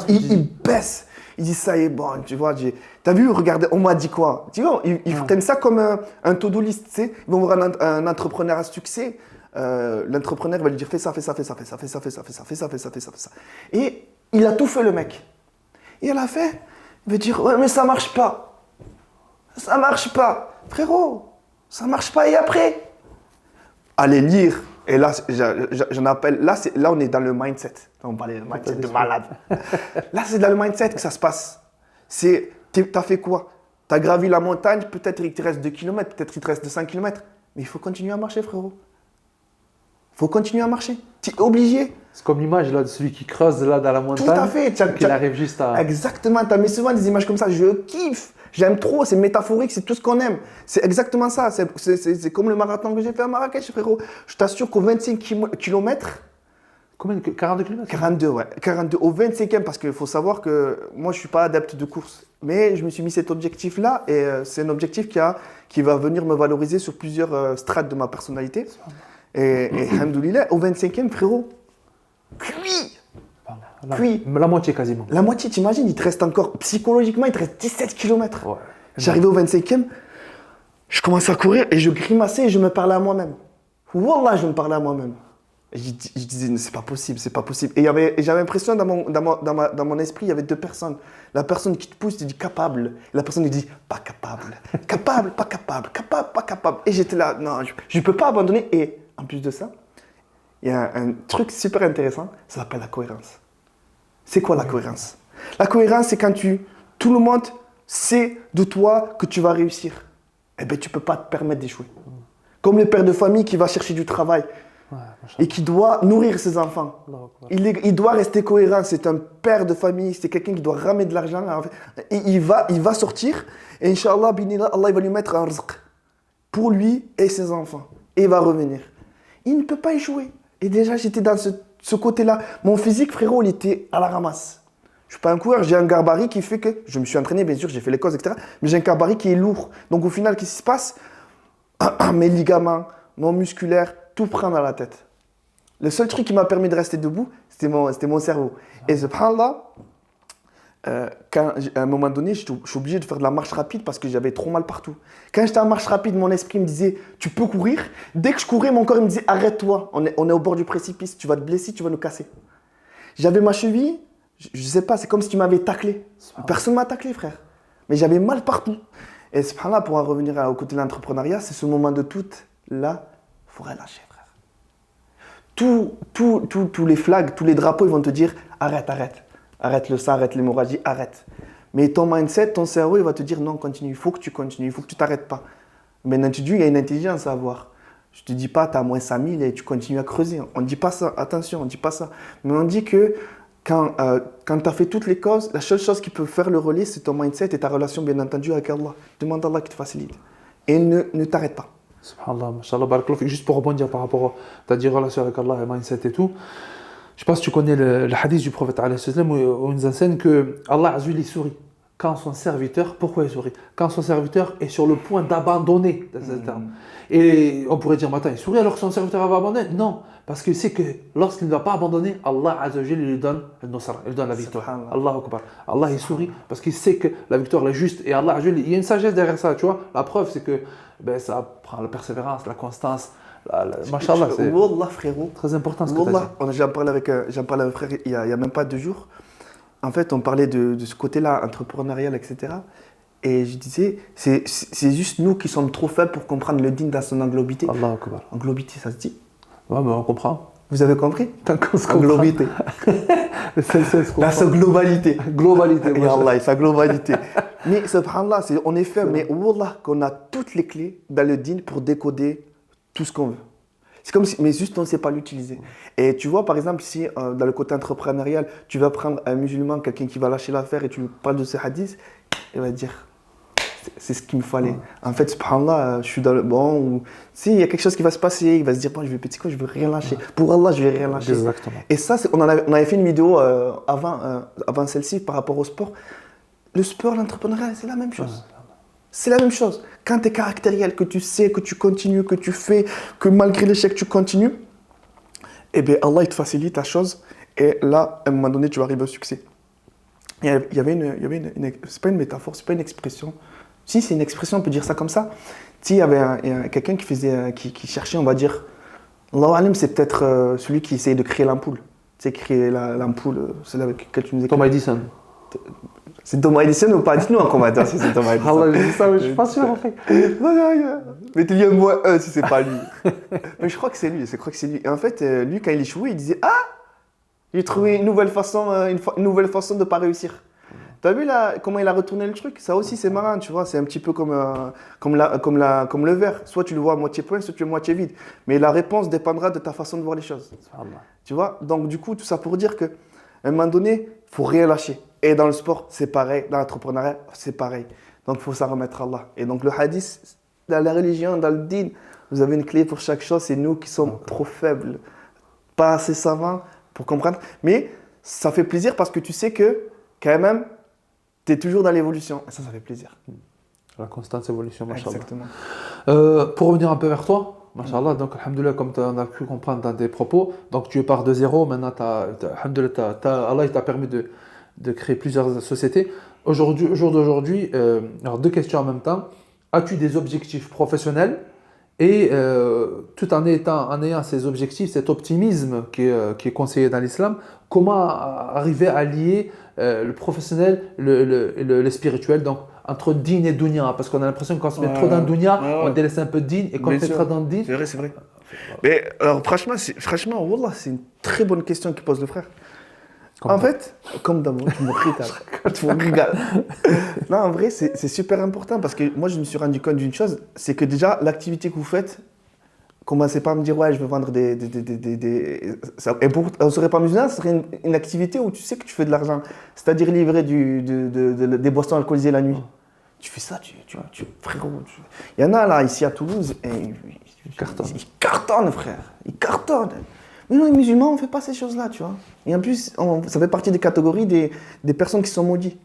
Ils baissent. Ils disent, ça y est, bon, tu vois, t'as vu, regardez, on m'a dit quoi? Tu vois, ils prennent ça comme un to-do list, tu sais. Ils vont voir un entrepreneur à succès. L'entrepreneur va lui dire, fais ça. Et il a tout fait, le mec. Et à la fin, il va dire, ouais, mais ça marche pas. Ça marche pas. Frérot, ça marche pas, et après? Allez lire. Et là, j'en appelle. Là, on est dans le mindset. On parlait de mindset de malade. Là, c'est dans le mindset que ça se passe. T'as fait quoi? T'as gravi la montagne, peut-être il te reste 2 km, peut-être il te reste 200 km. Mais il faut continuer à marcher, frérot. Il faut continuer à marcher. Tu es obligé. C'est comme l'image là, de celui qui creuse là dans la montagne. Tout à fait. Qu'il arrive juste à. Exactement. Tu as mis souvent des images comme ça. Je kiffe. J'aime trop. C'est métaphorique. C'est tout ce qu'on aime. C'est exactement ça. C'est comme le marathon que j'ai fait à Marrakech, frérot. Je t'assure qu'aux 25 km, Combien 42 km? 42, ouais. 42 au 25e, parce qu'il faut savoir que moi, je ne suis pas adepte de course. Mais je me suis mis cet objectif-là et c'est un objectif qui va venir me valoriser sur plusieurs strates de ma personnalité. Et alhamdoulilah, au 25e, frérot, cuit. La moitié quasiment. La moitié, t'imagines, il te reste encore, psychologiquement, il te reste 17 km. Ouais. J'arrivais au 25e, je commençais à courir et je grimaçais et je me parlais à moi-même. Wallah, je me parlais à moi-même. Je disais, c'est pas possible, c'est pas possible. Et j'avais l'impression dans mon esprit, il y avait deux personnes. La personne qui te pousse, tu dis capable. Et la personne qui dit pas capable. Capable, pas capable. Capable, pas capable. Et j'étais là, non, je ne peux pas abandonner. Et en plus de ça, il y a un truc super intéressant, ça s'appelle la cohérence. C'est quoi la cohérence? La cohérence, c'est quand tout le monde sait de toi que tu vas réussir. Eh bien, tu ne peux pas te permettre d'échouer. Comme le père de famille qui va chercher du travail. Et qui doit nourrir ses enfants. Il doit rester cohérent. C'est un père de famille, c'est quelqu'un qui doit ramener de l'argent. Et il va sortir. Et Inch'Allah, Allah il va lui mettre un rizq pour lui et ses enfants. Et il va revenir. Il ne peut pas échouer. Et déjà, j'étais dans ce côté-là. Mon physique, frérot, il était à la ramasse. Je ne suis pas un coureur, j'ai un gabarit qui fait que je me suis entraîné, bien sûr, j'ai fait les causes, etc. Mais j'ai un gabarit qui est lourd. Donc au final, qu'est-ce qui se passe? Mes ligaments, mon musculaire, tout prend dans la tête. Le seul truc qui m'a permis de rester debout, c'était mon cerveau. Et subhanallah, à un moment donné, je suis obligé de faire de la marche rapide parce que j'avais trop mal partout. Quand j'étais en marche rapide, mon esprit me disait « tu peux courir ». Dès que je courais, mon corps me disait « arrête-toi, on est au bord du précipice, tu vas te blesser, tu vas nous casser ». J'avais ma cheville, je ne sais pas, c'est comme si tu m'avais taclé. Personne ne m'a taclé, frère. Mais j'avais mal partout. Et subhanallah, pour en revenir au côté de l'entrepreneuriat, c'est ce moment de doute, là, il faut relâcher, frère. Tous les flags, tous les drapeaux, ils vont te dire « arrête, arrête, arrête le sang, arrête l'hémorragie, arrête ». Mais ton mindset, ton cerveau, il va te dire « non, continue, il faut que tu continues, il faut que tu t'arrêtes pas ». Mais il y a une intelligence à avoir. Je ne te dis pas « tu as moins 5000 et tu continues à creuser ». On ne dit pas ça, attention, on ne dit pas ça. Mais on dit que quand tu as fait toutes les causes, la seule chose qui peut faire le relais, c'est ton mindset et ta relation, bien entendu, avec Allah. Demande à Allah qui te facilite. Et ne t'arrête pas. Subhanallah, mashallah, barakallahu. Juste pour rebondir par rapport à ta dit relation avec Allah et mindset et tout, je sais pas si tu connais le hadith du prophète où il nous enseigne que Allah Azza wa Jalla sourit quand son serviteur, pourquoi il sourit? Quand son serviteur est sur le point d'abandonner. Et on pourrait dire, mais attends, il sourit alors que son serviteur va abandonner? Non, parce qu'il sait que lorsqu'il ne va pas abandonner, Allah Azza wa Jalla lui donne le nusra, il lui donne la victoire. Allahu Akbar. Allah il sourit parce qu'il sait que la victoire est juste et Allah Azza wa Jalla, il y a une sagesse derrière ça, tu vois. La preuve c'est que ça prend la persévérance, la constance. Mashallah, c'est Wallah, frérot, très important ce que tu as dit. J'en parlais avec un frère il y a même pas 2 jours. En fait, on parlait de ce côté-là, entrepreneurial, etc. Et je disais, c'est juste nous qui sommes trop faibles pour comprendre le dîn dans son englobité. Allahu Akbar. Englobité, ça se dit? Ouais, mais on comprend. Vous avez compris? Tant qu'on se comprend. Englobité. Dans sa globalité. Globalité. Et Allah, sa globalité. Mais subhanallah, on est faible, mais wallah, qu'on a toutes les clés dans le dîn pour décoder tout ce qu'on veut. C'est comme si, mais juste on ne sait pas l'utiliser. Et tu vois, par exemple, si dans le côté entrepreneurial, tu vas prendre un musulman, quelqu'un qui va lâcher l'affaire et tu lui parles de ce hadith, il va dire, c'est ce qu'il me fallait. En fait, subhanallah, je suis dans le bon, ou s'il y a quelque chose qui va se passer, il va se dire, bon, je vais rien lâcher. Pour Allah, je vais rien lâcher. Exactement. Et ça, on avait fait une vidéo avant celle-ci par rapport au sport. Le sport, l'entrepreneuriat, c'est la même chose. C'est la même chose. Quand tu es caractériel, que tu sais, que tu continues, que tu fais, que malgré l'échec, tu continues, eh bien, Allah, il te facilite la chose. Et là, à un moment donné, tu arrives au succès. Il y avait c'est pas une métaphore, c'est pas une expression. Si, c'est une expression, on peut dire ça comme ça. Il y avait quelqu'un qui cherchait, on va dire, Allahu alim, c'est peut-être celui qui essaye de créer l'ampoule. Tu sais, créer l'ampoule, celle avec laquelle tu nous écris. Thomas Edison. C'est Thomas Edison ou pas? Dites-nous en commentaire si c'est Thomas Edison. Allah, je dis ça, mais je suis pas sûr en fait. Mettez-lui un moins 1 si c'est pas lui. Mais je crois que c'est lui, Et en fait, lui, quand il échouait, il disait « Ah, j'ai trouvé une nouvelle façon de ne pas réussir. » T'as vu là, comment il a retourné le truc? Ça aussi, c'est marrant, tu vois. C'est un petit peu comme le verre. Soit tu le vois à moitié plein, soit tu le vois à moitié vide. Mais la réponse dépendra de ta façon de voir les choses. Tu vois? Donc du coup, tout ça pour dire qu'à un moment donné, il faut rien lâcher. Et dans le sport, c'est pareil. Dans l'entrepreneuriat, c'est pareil. Donc, il faut s'en remettre à Allah. Et donc, le hadith, dans la religion, dans le dîn, vous avez une clé pour chaque chose. C'est nous qui sommes trop faibles, pas assez savants, pour comprendre. Mais ça fait plaisir parce que tu sais que, quand même, tu es toujours dans l'évolution. Et ça fait plaisir. La constante évolution, machallah. Exactement. Pour revenir un peu vers toi, machallah, donc, alhamdoulilah, comme on a pu comprendre dans tes propos, donc tu pars de zéro, maintenant, Allah t'a permis de créer plusieurs sociétés. Au jour d'aujourd'hui, alors 2 questions en même temps. As-tu des objectifs professionnels? Et tout en ayant ces objectifs, cet optimisme qui est conseillé dans l'islam, comment arriver à lier le professionnel et le spirituel, donc entre din et dunya, parce qu'on a l'impression que quand on se met trop dans le dunya, on délaisse un peu de din, et quand on est trop dans le din... C'est vrai. Mais alors franchement, wallah, c'est une très bonne question que pose le frère. En fait, comme d'abord, tu me régales. Non, en vrai, c'est super important parce que moi, je me suis rendu compte d'une chose, c'est que déjà, l'activité que vous faites, commencez pas à me dire, ouais, je veux vendre et pour un serait pas musulman, ce serait une activité où tu sais que tu fais de l'argent. C'est-à-dire livrer des boissons alcoolisées la nuit. Tu fais ça, frérot. Il y en a là, ici à Toulouse, et ils cartonnent, frère. Ils cartonnent. Mais non, les musulmans, on ne fait pas ces choses-là, tu vois. Et en plus, ça fait partie des catégories des personnes qui sont maudites.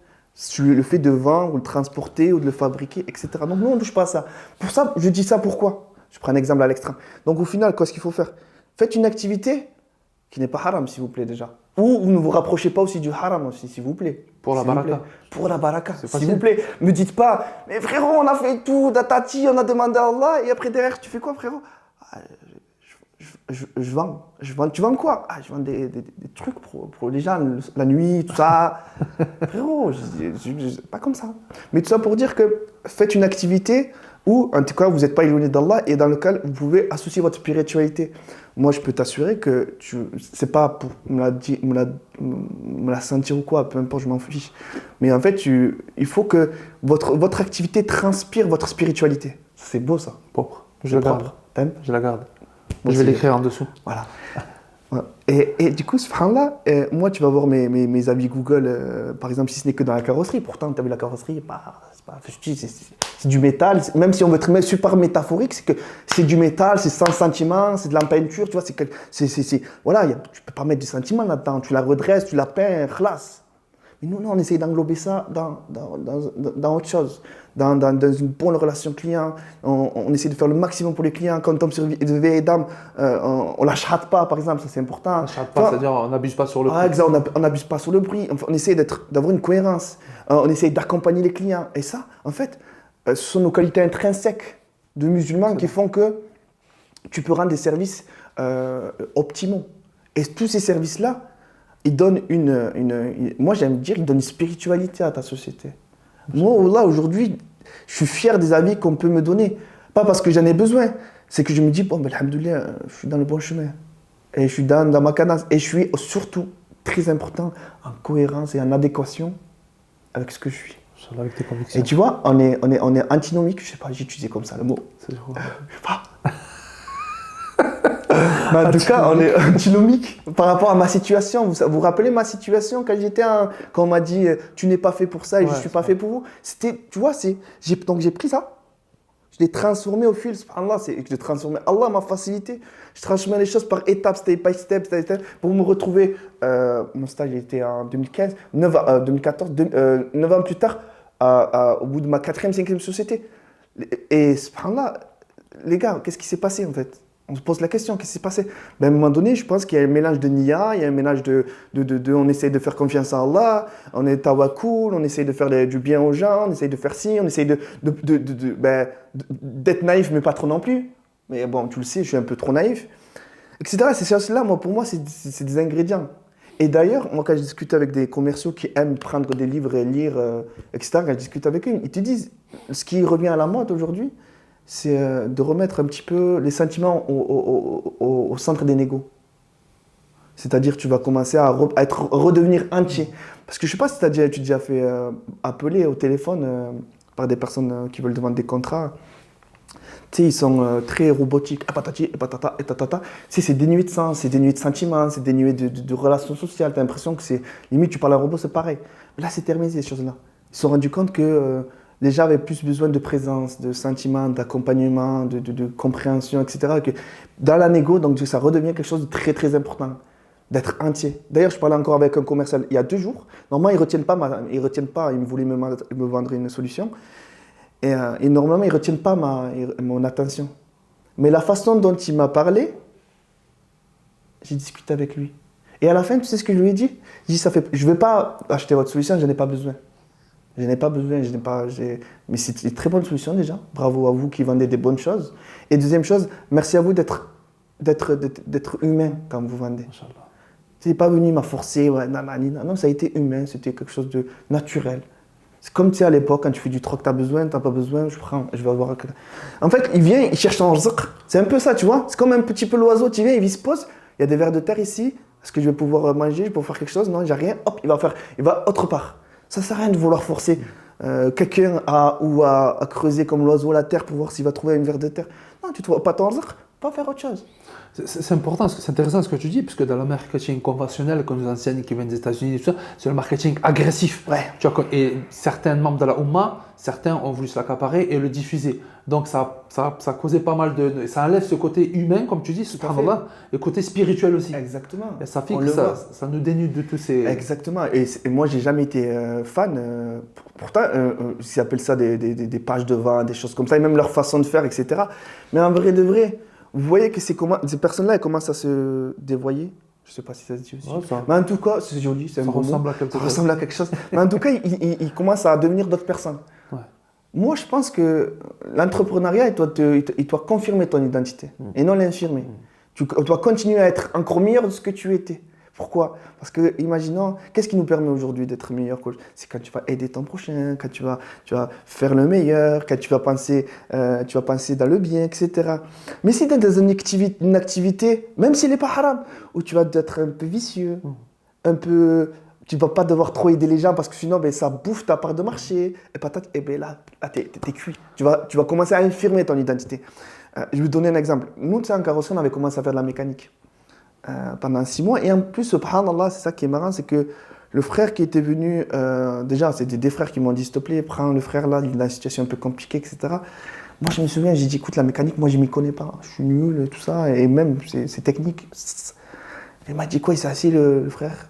Le fait de vendre, ou de transporter, ou de le fabriquer, etc. Donc nous, on ne touche pas à ça. Pour ça, je dis ça pourquoi? Je prends un exemple à l'extrême. Donc au final, qu'est-ce qu'il faut faire? Faites une activité qui n'est pas haram, s'il vous plaît, déjà. Ou vous ne vous rapprochez pas aussi du haram, aussi, s'il vous plaît. Pour la baraka. Pour la baraka, s'il vous plaît. Ne me dites pas, mais frérot, on a fait tout, datati, on a demandé à Allah, et après derrière, tu fais quoi, frérot? Je vends. Tu vends quoi? Je vends des trucs pour les gens, la nuit, tout ça. Frérot, pas comme ça. Mais tout ça pour dire que faites une activité où, en tout cas, vous n'êtes pas éloigné d'Allah et dans lequel vous pouvez associer votre spiritualité. Moi, je peux t'assurer que c'est pas pour me la sentir ou quoi, peu importe, je m'en fiche. Mais en fait, il faut que votre activité transpire votre spiritualité. C'est beau, ça. Propre. Je la garde. T'aimes? Je la garde. Je vais l'écrire en dessous. Voilà. Et du coup, subhanallah, moi, tu vas voir mes avis Google, par exemple, si ce n'est que dans la carrosserie. Pourtant, tu as vu la carrosserie, c'est du métal. Même si on veut être super métaphorique, c'est que c'est du métal, c'est sans sentiment, c'est de la peinture, tu vois. Voilà, tu ne peux pas mettre du sentiment là-dedans. Tu la redresses, tu la peins, khlas. Mais nous, on essaye d'englober ça dans autre chose, dans une bonne relation client. On essaie de faire le maximum pour les clients. Quand on tombe sur une vieille dame, on ne la chatte pas, par exemple, ça c'est important. La chatte pas, c'est-à-dire on n'abuse pas sur le prix. Exact, on n'abuse pas sur le prix. On essaie d'avoir une cohérence. On essaie d'accompagner les clients. Et ça, en fait, ce sont nos qualités intrinsèques de musulmans qui font que tu peux rendre des services optimaux. Et tous ces services-là, il donne moi j'aime dire, il donne une spiritualité à ta société. Moi, là, aujourd'hui, je suis fier des avis qu'on peut me donner. Pas parce que j'en ai besoin, c'est que je me dis, bon, ben, alhamdoulilah, je suis dans le bon chemin. Et je suis dans ma cadence. Et je suis surtout, très important, en cohérence et en adéquation avec ce que je suis. Avec tes convictions. Et tu vois, on est antinomique, je sais pas, j'ai utilisé comme ça le mot. Je sais pas. Mais en tout cas, on est antinomique par rapport à ma situation. Vous vous rappelez ma situation quand quand on m'a dit tu n'es pas fait pour ça et je ne suis pas fait pour vous. C'était, tu vois, donc j'ai pris ça, je l'ai transformé au fil. Subhanallah, Allah m'a facilité. Je transformais les choses par étapes, step by step, pour me retrouver. Mon stage était en 2015, 2014, 9 ans plus tard, au bout de ma 4e, 5e société. Et subhanallah, les gars, qu'est-ce qui s'est passé en fait? On se pose la question, qu'est-ce qui s'est passé? À un moment donné, je pense qu'il y a un mélange de niya, il y a un mélange on essaye de faire confiance à Allah, on est tawakkul, on essaye de faire du bien aux gens, on essaye de faire ci, on essaye d'être naïf, mais pas trop non plus. Mais bon, tu le sais, je suis un peu trop naïf, etc. Ces choses-là, pour moi, c'est des ingrédients. Et d'ailleurs, moi, quand je discute avec des commerciaux qui aiment prendre des livres et lire, etc., quand je discute avec eux, ils te disent, ce qui revient à la mode aujourd'hui, c'est de remettre un petit peu les sentiments au centre des négos. C'est-à-dire tu vas commencer à redevenir entier. Parce que je ne sais pas si tu as déjà fait appeler au téléphone par des personnes qui veulent demander des contrats. Tu sais, ils sont très robotiques. Et patati, et patata, et tatata. Tu sais, c'est dénué de sens, c'est dénué de sentiments, c'est dénué de relations sociales. Tu as l'impression que c'est... Limite, tu parles à un robot, c'est pareil. Mais là, c'est terminé, ces choses-là. Ils se sont rendus compte que... les gens avaient plus besoin de présence, de sentiments, d'accompagnement, de compréhension, etc. Que dans la négo, donc ça redevient quelque chose de très très important. d'être entier. D'ailleurs, je parlais encore avec un commercial il y a 2 jours. Normalement, ils ne retiennent pas, ils voulaient me vendre une solution. Et normalement, ils ne retiennent pas mon attention. Mais la façon dont il m'a parlé, j'ai discuté avec lui. Et à la fin, tu sais ce que je lui ai dit? Je dis, je ne vais pas acheter votre solution, je n'en ai pas besoin. Je n'ai pas besoin, mais c'est une très bonne solution déjà. Bravo à vous qui vendez des bonnes choses. Et deuxième chose, merci à vous d'être humain quand vous vendez. Tu n'es pas venu m'a forcé, ouais, non, ça a été humain, c'était quelque chose de naturel. C'est comme tu sais à l'époque, quand tu fais du troc, tu as besoin, tu n'as pas besoin, je prends, je vais avoir... En fait, il vient, il cherche son rzq. C'est un peu ça, tu vois. C'est comme un petit peu l'oiseau, tu viens, il se pose, il y a des vers de terre ici, est-ce que je vais pouvoir manger, je vais pouvoir faire quelque chose? Non, j'ai rien, hop, il va autre part. Ça ne sert à rien de vouloir forcer quelqu'un à creuser comme l'oiseau la terre pour voir s'il va trouver une vers de terre. Non, tu ne trouves pas ton rzq, pas faire autre chose. C'est important, c'est intéressant ce que tu dis, puisque dans le marketing conventionnel qu'on nous enseigne, qui vient des États-Unis, c'est le marketing agressif. Ouais. Tu vois, et certains membres de la Oumma, certains ont voulu se l'accaparer et le diffuser. Donc ça a causé pas mal ça enlève ce côté humain, comme tu dis, subhanallah, et le côté spirituel aussi. Exactement. Et ça fait que ça nous dénude de tous ces... Exactement. Et moi, j'ai jamais été fan. Pourtant, ils appellent ça des pages de vente, des choses comme ça, et même leur façon de faire, etc. Mais en vrai de vrai, vous voyez que ces personnes-là, elles commencent à se dévoyer. Je ne sais pas si ça se dit aussi. Ouais, mais en tout cas, c'est joli, c'est un bon mot. Ça ressemble à quelque chose. Mais en tout cas, ils commencent à devenir d'autres personnes. Ouais. Moi, je pense que l'entrepreneuriat, il doit confirmer ton identité et non l'infirmer. Tu dois continuer à être encore meilleur de ce que tu étais. Pourquoi? Parce que, imaginons, qu'est-ce qui nous permet aujourd'hui d'être meilleur coach? C'est quand tu vas aider ton prochain, quand tu vas faire le meilleur, quand tu vas penser dans le bien, etc. Mais si tu es dans une activité, même s'il n'est pas haram, où tu vas être un peu vicieux, tu ne vas pas devoir trop aider les gens parce que sinon ça bouffe ta part de marché, et patate, et bien là tu es cuit. Tu vas commencer à infirmer ton identité. Je vais vous donner un exemple. Nous, en carrosserie, on avait commencé à faire de la mécanique. Pendant 6 mois. Et en plus, subhanallah, c'est ça qui est marrant, c'est que le frère qui était venu, déjà, c'est des frères qui m'ont dit, s'il te plaît, prends le frère là, il est dans une situation un peu compliquée, etc. Moi, je me souviens, j'ai dit, écoute, la mécanique, moi, je ne m'y connais pas. Je suis nul et tout ça, et même, c'est technique. Il m'a dit quoi? Il s'est assis, l'autre frère,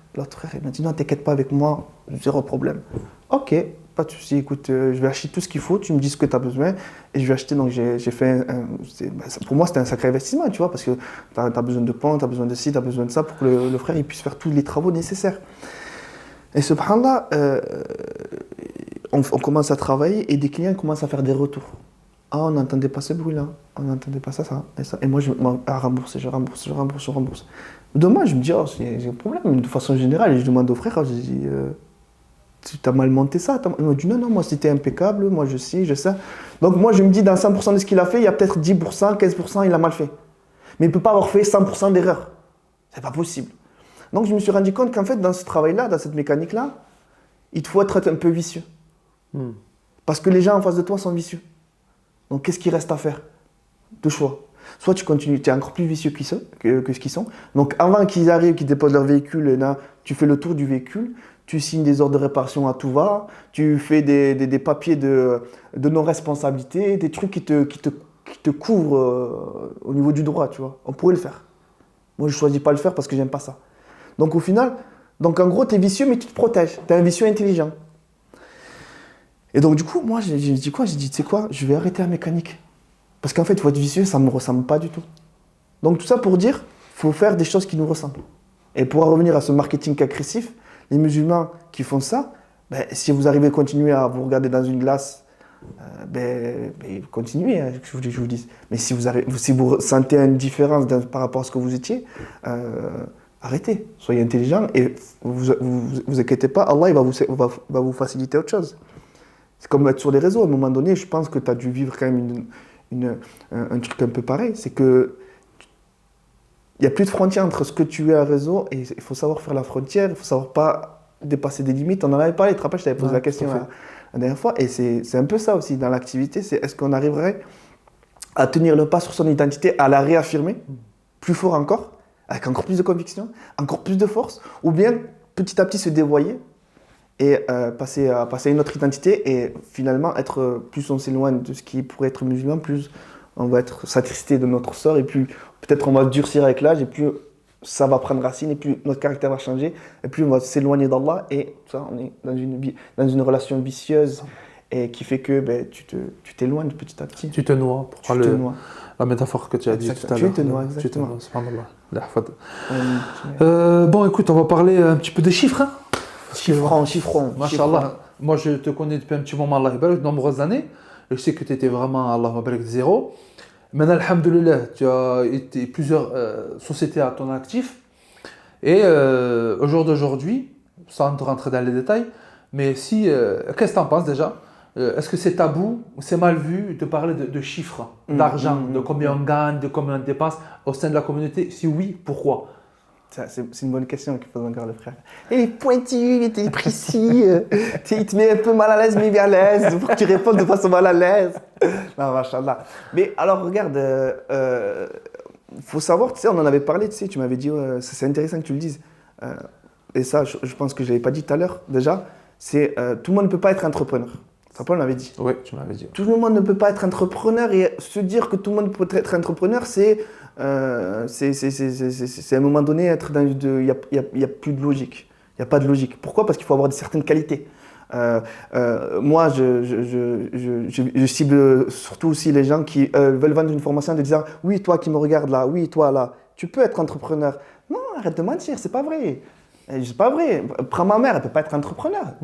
il m'a dit, non, t'inquiète pas avec moi, 0 problème. Ok, pas de souci, écoute, je vais acheter tout ce qu'il faut, tu me dis ce que tu as besoin, et je vais acheter. Donc j'ai fait pour moi, c'était un sacré investissement, tu vois, parce que tu as besoin de pont, tu as besoin de ci, tu as besoin de ça, pour que le frère il puisse faire tous les travaux nécessaires. Et subhanallah, on commence à travailler, et des clients commencent à faire des retours. Ah, on n'entendait pas ce bruit-là, on n'entendait pas ça. Et moi, je rembourse. Demain, je me dis, oh, j'ai un problème. De façon générale, je demande au frère, je dis, tu as mal monté ça? Il m'a dit, non, moi c'était impeccable, moi je sais. Donc moi, je me dis, dans 100% de ce qu'il a fait, il y a peut-être 10%, 15%, il a mal fait. Mais il ne peut pas avoir fait 100% d'erreur. C'est pas possible. Donc je me suis rendu compte qu'en fait, dans ce travail-là, dans cette mécanique-là, il faut être un peu vicieux. Parce que les gens en face de toi sont vicieux. Donc qu'est-ce qu'il reste à faire? 2 choix. Soit tu continues, tu es encore plus vicieux que ce qu'ils sont. Donc avant qu'ils arrivent, qu'ils déposent leur véhicule, là, tu fais le tour du véhicule, tu signes des ordres de réparation à tout va, tu fais des papiers de non-responsabilité, des trucs qui te couvrent au niveau du droit, tu vois. On pourrait le faire. Moi, je ne choisis pas de le faire parce que j'aime pas ça. Donc au final, en gros, tu es vicieux, mais tu te protèges. Tu es un vicieux intelligent. Et donc du coup, moi, j'ai dit quoi? J'ai dit, tu sais quoi, je vais arrêter la mécanique. Parce qu'en fait, il faut être vicieux, ça ne me ressemble pas du tout. Donc tout ça pour dire, il faut faire des choses qui nous ressemblent. Et pour en revenir à ce marketing agressif, les musulmans qui font ça, si vous arrivez à continuer à vous regarder dans une glace, continuez, hein, je vous dis. Mais si vous sentez une différence par rapport à ce que vous étiez, arrêtez, soyez intelligent et vous inquiétez pas, Allah il va vous faciliter autre chose. C'est comme être sur les réseaux, à un moment donné, je pense que tu as dû vivre quand même un truc un peu pareil, c'est que il n'y a plus de frontière entre ce que tu es à réseau et il faut savoir faire la frontière, il faut savoir pas dépasser des limites. On en avait parlé, tu te rappelles, je t'avais posé la question la dernière fois, et c'est un peu ça aussi dans l'activité, c'est est-ce qu'on arriverait à tenir le pas sur son identité, à la réaffirmer, plus fort encore, avec encore plus de conviction, encore plus de force, ou bien petit à petit se dévoyer et passer à une autre identité et finalement plus on s'éloigne de ce qui pourrait être musulman, plus on va être satisfait de notre sort et plus peut-être on va durcir avec l'âge et plus ça va prendre racine et plus notre caractère va changer et plus on va s'éloigner d'Allah et ça, on est dans une relation vicieuse et qui fait que tu t'éloignes petit à petit. Tu te noies, pour prendre la métaphore que tu as dit tout à l'heure. Tu te noies, exactement. Bon, écoute, on va parler un petit peu des chiffres. Hein. Chiffrons. Masha'Allah, moi je te connais depuis un petit moment, Allah de nombreuses années. Je sais que tu étais vraiment, Allah de zéro. Maintenant, alhamdoulilah, tu as été plusieurs sociétés à ton actif. Et au jour d'aujourd'hui, sans rentrer dans les détails, mais si, qu'est-ce que tu en penses déjà? Est-ce que c'est tabou ou c'est mal vu de parler de chiffres, d'argent, de combien on gagne, de combien on dépasse au sein de la communauté? Si oui, pourquoi? C'est une bonne question que pose encore le frère. Il est pointu, il est précis, il te met un peu mal à l'aise, mais bien à l'aise, pour que tu répondes de façon mal à l'aise. Non, machallah. Mais alors, regarde, faut savoir, tu sais, on en avait parlé, tu sais, tu m'avais dit, c'est intéressant que tu le dises. Et ça, je pense que je ne l'avais pas dit tout à l'heure, déjà, c'est tout le monde ne peut pas être entrepreneur. Ça, Paul l'avait dit. Oui, tu m'avais dit. Tout le monde ne peut pas être entrepreneur et se dire que tout le monde peut être entrepreneur, c'est à un moment donné être dans il y a plus de logique. Il n'y a pas de logique. Pourquoi? Parce qu'il faut avoir certaines qualités. Moi, je cible surtout aussi les gens qui veulent vendre une formation en disant oui, toi qui me regardes là, oui, toi là, tu peux être entrepreneur. Non, arrête de mentir, c'est pas vrai. C'est pas vrai. Prends ma mère, elle peut pas être entrepreneur.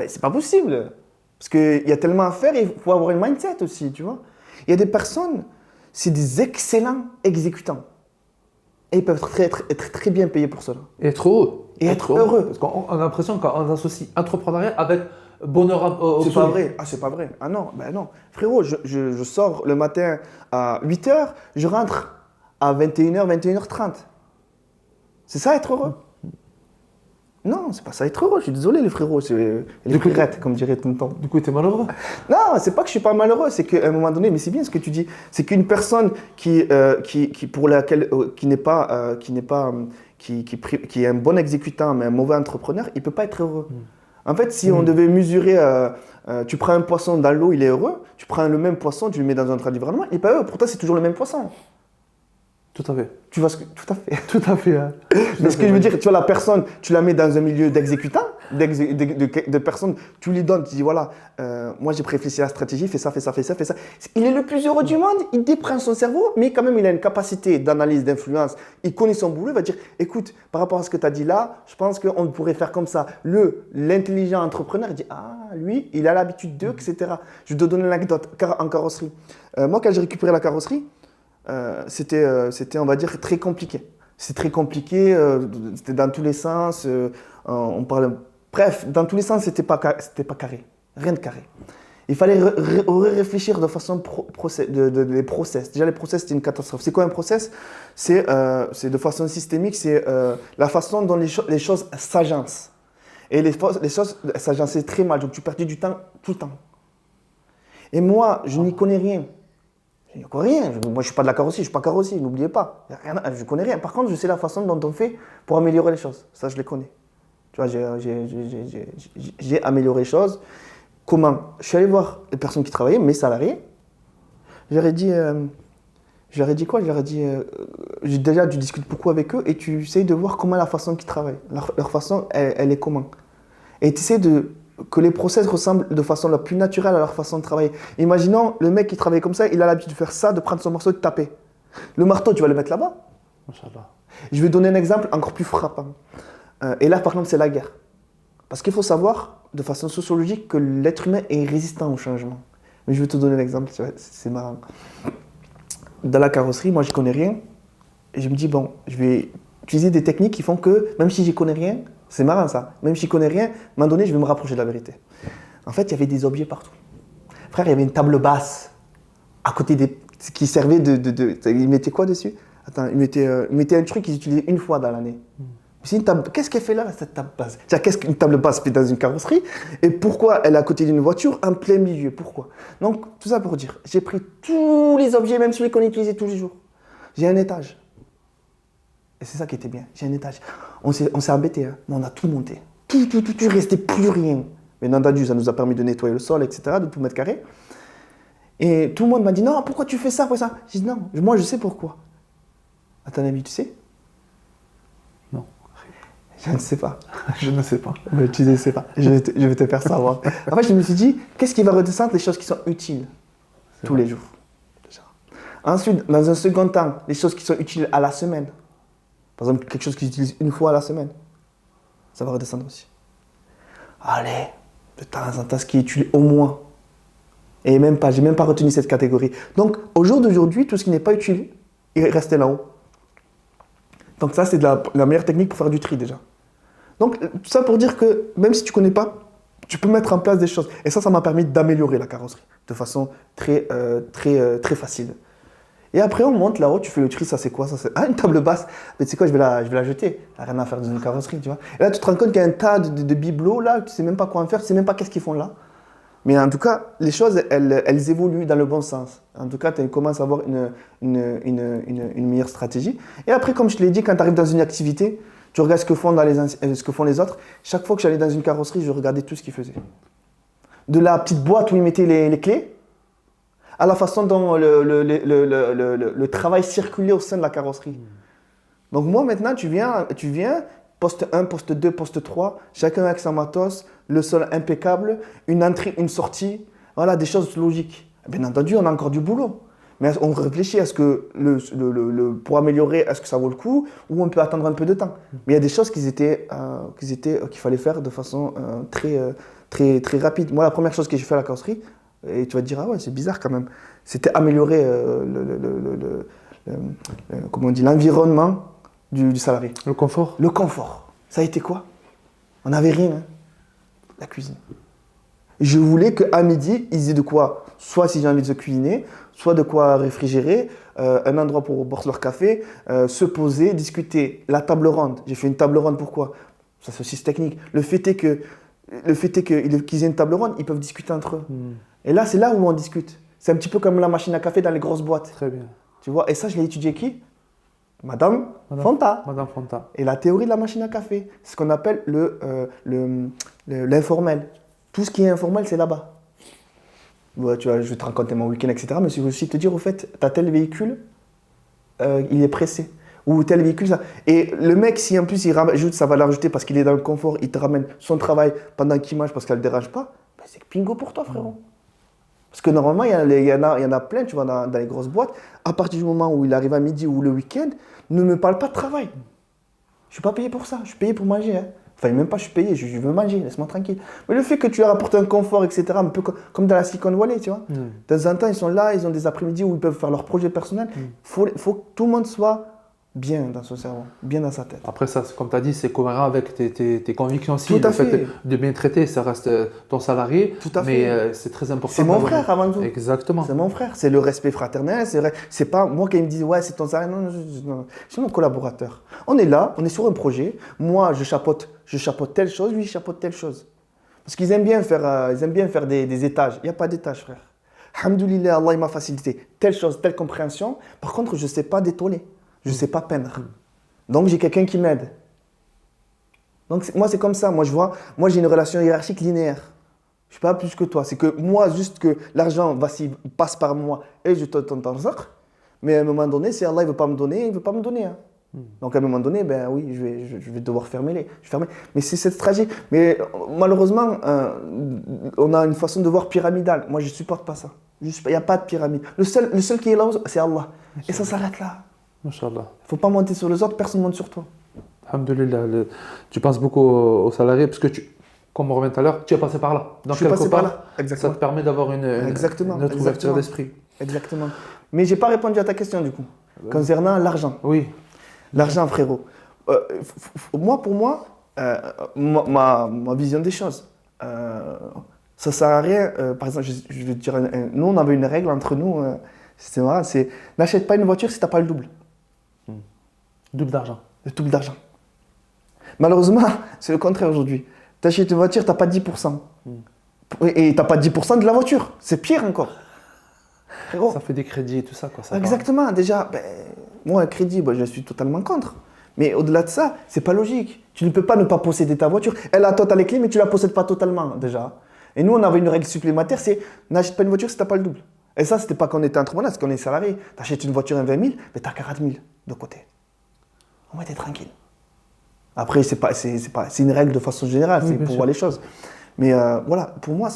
C'est pas possible. Parce qu'il y a tellement à faire, il faut avoir une mindset aussi, tu vois. Il y a des personnes, c'est des excellents exécutants. Et ils peuvent être très bien payés pour cela. Et être heureux. Et être heureux. Parce qu'on a l'impression qu'on associe entrepreneuriat avec bonheur au C'est pas vrai. Ah, c'est pas vrai. Ah non, non. Frérot, je sors le matin à 8h, je rentre à 21h, 21h30. C'est ça être heureux? Non, c'est pas ça être heureux, je suis désolé les frérots, c'est les frirettes, comme dirait tout le temps. Du coup, t'es malheureux? Non, c'est pas que je suis pas malheureux, c'est qu'à un moment donné, mais c'est bien ce que tu dis, c'est qu'une personne qui est un bon exécutant mais un mauvais entrepreneur, il peut pas être heureux. En fait, si on devait mesurer, tu prends un poisson dans l'eau, il est heureux, tu prends le même poisson, tu le mets dans un autre environnement, il est pas heureux, pourtant c'est toujours le même poisson. Tout à fait. Tu vois ce que... Tout à fait. Tout à fait. Hein. Mais ce que je veux dire, tu vois la personne, tu la mets dans un milieu d'exécutants, de personnes, tu lui donnes, tu dis voilà, moi j'ai réfléchi à la stratégie, fais ça. Il est le plus heureux du monde, il déprime son cerveau, mais quand même il a une capacité d'analyse, d'influence, il connaît son boulot, il va dire écoute, par rapport à ce que tu as dit là, je pense qu'on pourrait faire comme ça. L'intelligent entrepreneur, il dit ah, lui, il a l'habitude d'eux, etc. Je vais te donner une anecdote en carrosserie. Moi, quand j'ai récupéré la carrosserie, c'était, on va dire, très compliqué. C'est très compliqué, c'était dans tous les sens, on parle... Bref, dans tous les sens, c'était pas carré, rien de carré. Il fallait réfléchir de façon les process. Déjà, les process, c'était une catastrophe. C'est quoi un process? C'est de façon systémique, c'est la façon dont les choses s'agencent. Et les choses s'agençaient très mal, donc tu perdais du temps tout le temps. Et moi, je n'y connais rien. Je ne connais rien. Moi, je ne suis pas de la carrosserie, je ne suis pas carrossier, n'oubliez pas. Je ne connais rien. Par contre, je sais la façon dont on fait pour améliorer les choses. Ça, je les connais. Tu vois, j'ai amélioré les choses. Comment? Je suis allé voir les personnes qui travaillaient, mes salariés. J'aurais dit quoi? J'aurais dit, déjà, tu discutes beaucoup avec eux et tu essayes de voir comment la façon qu'ils travaillent. Leur façon, elle est comment? Et tu essaies que les process ressemblent de façon la plus naturelle à leur façon de travailler. Imaginons le mec qui travaille comme ça, il a l'habitude de faire ça, de prendre son marteau et de taper. Le marteau, tu vas le mettre là-bas. Inch'Allah. Je vais donner un exemple encore plus frappant. Et là, par exemple, c'est la guerre. Parce qu'il faut savoir, de façon sociologique, que l'être humain est résistant au changement. Mais je vais te donner un exemple, c'est marrant. Dans la carrosserie, moi, je ne connais rien. Et je me dis, bon, je vais utiliser des techniques qui font que, même si je ne connais rien, c'est marrant ça. Même si je ne connais rien, à un moment donné, je vais me rapprocher de la vérité. En fait, il y avait des objets partout. Frère, il y avait une table basse à côté qui servait ils mettaient quoi dessus? Attends, ils mettaient un truc qu'ils utilisaient une fois dans l'année. C'est une table. Qu'est-ce qu'elle fait là, cette table basse? Qu'est-ce qu'une table basse fait dans une carrosserie? Et pourquoi elle est à côté d'une voiture en plein milieu? Pourquoi? Donc, tout ça pour dire, j'ai pris tous les objets, même celui qu'on utilisait tous les jours. J'ai un étage. Et c'est ça qui était bien. J'ai un étage. On s'est embêté, hein, mais on a tout monté. Tout, il ne restait plus rien. Mais entendu, ça nous a permis de nettoyer le sol, etc., de tout mettre carré. Et tout le monde m'a dit, non, pourquoi tu fais ça, pourquoi ça? J'ai dit, non, moi je sais pourquoi. À ton avis, tu sais? Je ne sais pas. Je ne sais pas. Mais tu ne sais pas. Je vais te faire savoir. En fait, je me suis dit, qu'est-ce qui va redescendre? Les choses qui sont utiles tous les jours. Déjà. Ensuite, dans un second temps, les choses qui sont utiles à la semaine. Par exemple, quelque chose qu'ils utilisent une fois à la semaine. Ça va redescendre aussi. Allez, de temps en temps, ce qui est utile au moins. Et même pas, j'ai même pas retenu cette catégorie. Donc, au jour d'aujourd'hui, tout ce qui n'est pas utile, il reste là-haut. Donc ça, c'est la meilleure technique pour faire du tri déjà. Donc, tout ça pour dire que même si tu ne connais pas, tu peux mettre en place des choses. Et ça m'a permis d'améliorer la carrosserie de façon très facile. Et après, on monte là-haut, tu fais le tri, ça c'est quoi? Ça, c'est une table basse. Mais tu sais quoi, je vais la jeter. Il n'y a rien à faire dans une carrosserie, tu vois. Et là, tu te rends compte qu'il y a un tas de bibelots là, tu ne sais même pas quoi en faire, tu ne sais même pas qu'est-ce qu'ils font là. Mais en tout cas, les choses, elles évoluent dans le bon sens. En tout cas, tu commences à avoir une meilleure stratégie. Et après, comme je te l'ai dit, quand tu arrives dans une activité, tu regardes ce que font les autres. Chaque fois que j'allais dans une carrosserie, je regardais tout ce qu'ils faisaient. De la petite boîte où ils mettaient les clés, à la façon dont le travail circulait au sein de la carrosserie. Donc moi, maintenant, tu viens, poste 1, poste 2, poste 3, chacun avec son matos, le sol impeccable, une entrée, une sortie, voilà, des choses logiques. Bien entendu, on a encore du boulot. Mais on réfléchit à ce que, pour améliorer, est-ce que ça vaut le coup ou on peut attendre un peu de temps. Mais il y a des choses qu'il fallait faire de façon très rapide. Moi, la première chose que j'ai fait à la carrosserie, et tu vas te dire, ah ouais, c'est bizarre quand même, c'était améliorer comment on dit, l'environnement du salarié. Le confort. Le confort. Ça a été quoi? On n'avait rien, hein. La cuisine. Je voulais qu'à midi, ils aient de quoi, soit si j'ai envie de se cuisiner, soit de quoi réfrigérer, un endroit pour boire leur café, se poser, discuter. La table ronde. J'ai fait une table ronde, pourquoi? Ça, c'est aussi technique. Le fait est qu'ils aient une table ronde, ils peuvent discuter entre eux. Et là, c'est là où on discute. C'est un petit peu comme la machine à café dans les grosses boîtes. Très bien. Tu vois, et ça, je l'ai étudié qui? Madame Fonta. Madame Fonta. Et la théorie de la machine à café, c'est ce qu'on appelle l'informel. Tout ce qui est informel, c'est là-bas. Ouais, tu vois, je vais te raconter mon week-end, etc. Mais je veux aussi te dire, au fait, tu as tel véhicule, il est pressé. Ou tel véhicule, ça. Et le mec, si en plus il rajoute sa valeur ajoutée parce qu'il est dans le confort, il te ramène son travail pendant qu'il mange parce qu'elle ne le dérange pas, ben c'est bingo pour toi, frérot. Parce que normalement, il y en a plein, tu vois, dans les grosses boîtes. À partir du moment où il arrive à midi ou le week-end, ne me parle pas de travail. Je ne suis pas payé pour ça, je suis payé pour manger. Hein. Enfin, même pas je suis payé, je veux manger, laisse-moi tranquille. Mais le fait que tu leur apportes un confort, etc., un peu comme dans la Silicon Valley, tu vois. De temps en temps, ils sont là, ils ont des après-midi où ils peuvent faire leurs projets personnels. Faut que tout le monde soit bien dans son cerveau, bien dans sa tête. Après ça, comme tu as dit, c'est cohérent avec tes convictions aussi. Tout à fait. Fait de bien traiter, ça reste ton salarié. Tout à fait. Mais c'est très important. C'est mon frère avant tout. Exactement. C'est mon frère. C'est le respect fraternel. C'est pas moi qui me dis ouais, c'est ton salarié. Non, c'est mon collaborateur. On est là, on est sur un projet. Moi, je chapeaute telle chose, lui, il chapeaute telle chose. Parce qu'ils aiment bien faire des étages. Il n'y a pas d'étage, frère. Alhamdoulilah, Allah il m'a facilité telle chose, telle compréhension. Par contre, je ne sais pas détoler. Je ne sais pas peindre. Donc, j'ai quelqu'un qui m'aide. Donc, moi, c'est comme ça. Moi, j'ai une relation hiérarchique linéaire. Je ne suis pas plus que toi. C'est que moi, juste que l'argent passe par moi et je te donne ton argent. Mais à un moment donné, si Allah ne veut pas me donner, il ne veut pas me donner. Hein. Donc, à un moment donné, ben oui, je vais devoir fermer. Mais c'est cette stratégie. Mais malheureusement, on a une façon de voir pyramidale. Moi, je ne supporte pas ça. Il n'y a pas de pyramide. Le seul qui est là, c'est Allah. Et ça s'arrête là. Masha'Allah. Il ne faut pas monter sur les autres, personne ne monte sur toi. Alhamdulillah. Tu penses beaucoup aux salariés parce que, comme on revient tout à l'heure, tu es passé par là. Donc, je suis passé par là. Ça te permet d'avoir une autre ouverture d'esprit. Exactement. Mais je n'ai pas répondu à ta question du coup, concernant l'argent. Oui. L'argent, frérot. Pour moi, ma vision des choses, ça ne sert à rien. Par exemple, je vais te dire, nous, on avait une règle entre nous, c'est marrant, c'est n'achète pas une voiture si tu n'as pas le double. Double d'argent. Le double d'argent. Malheureusement, c'est le contraire aujourd'hui. Tu achètes une voiture, tu n'as pas 10%. Et tu n'as pas 10% de la voiture. C'est pire encore. Frérot. Ça fait des crédits et tout ça. Quoi, ça exactement. Part. Déjà, moi, un crédit, je suis totalement contre. Mais au-delà de ça, c'est pas logique. Tu ne peux pas ne pas posséder ta voiture. Elle a toi, tu as les clés, mais tu ne la possèdes pas totalement déjà. Et nous, on avait une règle supplémentaire, c'est n'achète pas une voiture si tu n'as pas le double. Et ça, c'était pas qu'on était entrepreneur, c'est qu'on est salarié. Tu achètes une voiture à 20 000, mais tu as 40 000 de côté. Au moins, tu es tranquille. Après, c'est une règle de façon générale, c'est pour voir les choses. Mais voilà, pour moi,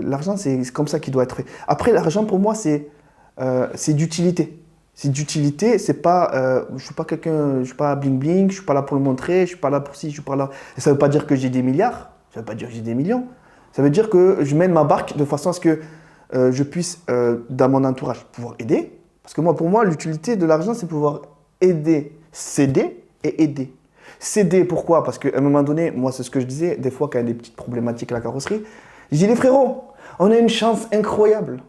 l'argent, c'est comme ça qu'il doit être fait. Après, l'argent, pour moi, c'est d'utilité. C'est d'utilité, c'est pas, je suis pas quelqu'un, je suis pas bling bling, je suis pas là pour le montrer, je suis pas là pour ci, je suis pas là. Et ça veut pas dire que j'ai des milliards, ça veut pas dire que j'ai des millions. Ça veut dire que je mène ma barque de façon à ce que je puisse, dans mon entourage, pouvoir aider. Parce que pour moi, l'utilité de l'argent, c'est pouvoir aider, s'aider et aider. S'aider, pourquoi? Parce qu'à un moment donné, moi, c'est ce que je disais, des fois, quand il y a des petites problématiques à la carrosserie, je dis, les frérots, on a une chance incroyable